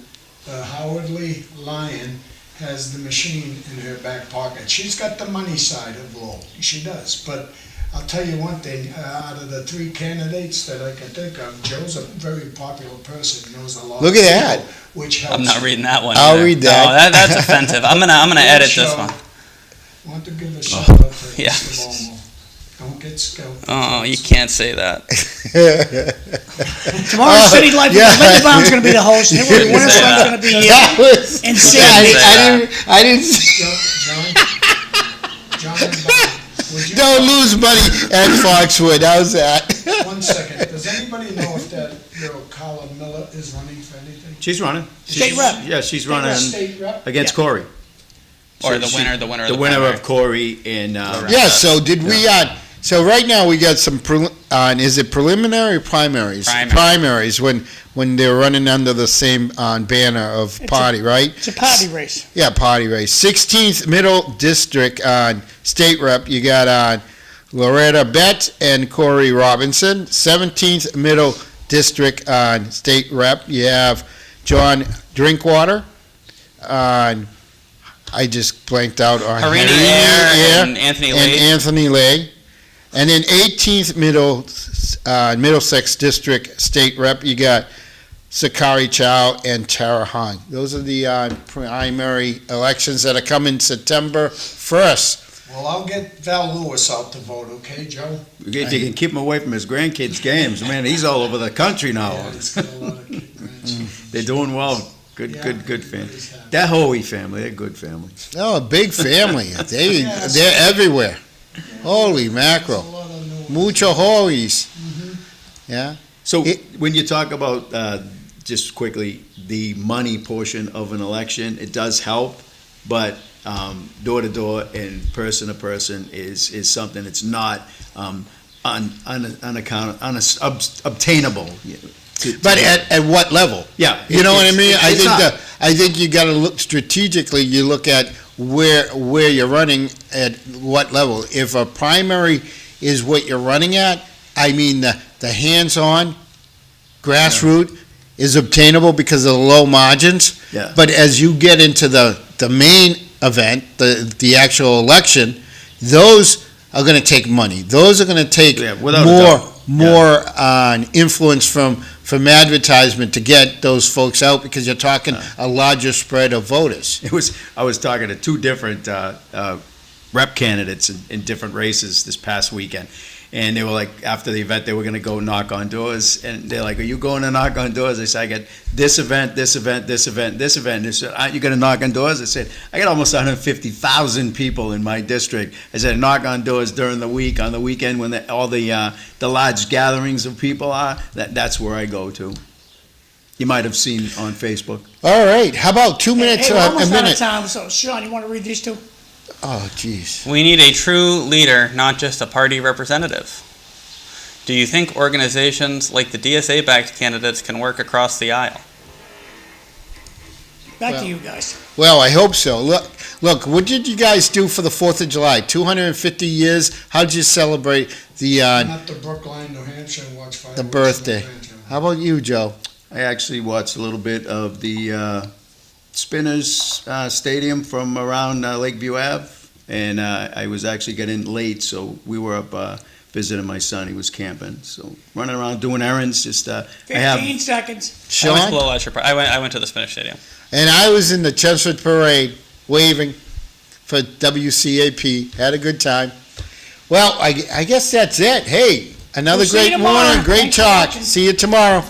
Howard Lee Lyon has the machine in her back pocket. She's got the money side of Lowell. She does. But I'll tell you one thing, out of the 3 candidates that I can think of, Joe's a very popular person, knows a lot Look of at people, that. which helps. I'm not reading that one. I'll either. read that. No, that's offensive. I'm gonna edit this Show. one. Want to give a shout out to yeah. Mr. Bomil. Don't get scalped. Oh, you can't say that. Tomorrow's City Life, yeah. Linda Brown's going to be the host, and Hillary Winter's that. going to be That was, insanity. I didn't see. John and Bob, would you? Don't lose money at Foxwood. How's that? 1 second. Does anybody know if that girl is running for anything? She's running. State rep. Yeah, she's running State rep? against Yeah. Corey. Or So the she- winner of The the winner primary. of Corey and, Yeah, so did we, so right now we got some, is it preliminary or primaries? Primary. Primaries, when they're running under the same banner of It's a- party, right? It's a party race. Yeah, party race. 16th Middle District State Rep, you got Loretta Bett and Corey Robinson. 17th Middle District State Rep, you have John Drinkwater. I just blanked out on Harini Harini Ayer Ayer and Anthony and Lay. Anthony Lay. And then 18th Middlesex District State Rep, you got Sakari Chow and Tara Han. Those are the primary elections that are coming September 1st. Well, I'll get Val Lewis out to vote, okay, Joe? if you can keep him away from his grandkids' games, man, he's all over the country now. Yeah, he's got a lot of grandchildren. They're doing well. Good Yeah, family. he's happy. That Hoey family, they're a good family. Oh, a big family. Yeah, They're everywhere. Holy mackerel. There's a lot of new ones. Mucho Hoys. Yeah. So It- when you talk about, just quickly, the money portion of an election, it does help, but door to door and person to person is something that's not obtainable. But at what level? Yeah, You know what I mean? it's not. I think you got to look strategically. You look at where you're running at what level. If a primary is what you're running at, I mean the hands-on, grassroots is obtainable because of the low margins. Yeah. But as you get into the main event, the actual election, those are going to take money. Those are going to take Yeah, without a more doubt. more influence from advertisement to get those folks out because you're talking a larger spread of voters. I was talking to two different rep candidates in different races this past weekend. And they were like, after the event, they were going to go knock on doors. And they're like, are you going to knock on doors? I said, I got this event, this event, this event, this event. They said, aren't you going to knock on doors? I said, I got almost 150,000 people in my district. I said, knock on doors during the week, on the weekend when all the large gatherings of people are. That's where I go to. You might have seen on Facebook. All right, how about 2 minutes, Hey, we're a almost out of minute? time, so Sean, you want to read these two? Oh, jeez. We need a true leader, not just a party representative. Do you think organizations like the DSA-backed candidates can work across the aisle? Back Well- to you guys. Well, I hope so. Look, what did you guys do for the 4th of July? 250 years? How'd you celebrate the Went up to Brookline, New Hampshire and watched fireworks. with my birthday? grandchildren. How about you, Joe? I actually watched a little bit of the Spinners Stadium from around Lakeview Ave, and I was actually getting late, so we were up visiting my son. He was camping, so running around doing errands. Just I have 15 seconds. I was Sean? below Usher Park. I went to the Spanish Stadium. And I was in the Chelmsford Parade waving for WCAP. Had a good time. Well, I guess that's it. Hey, another We'll see you great morning, tomorrow. great Thanks for talk. watching. See you tomorrow.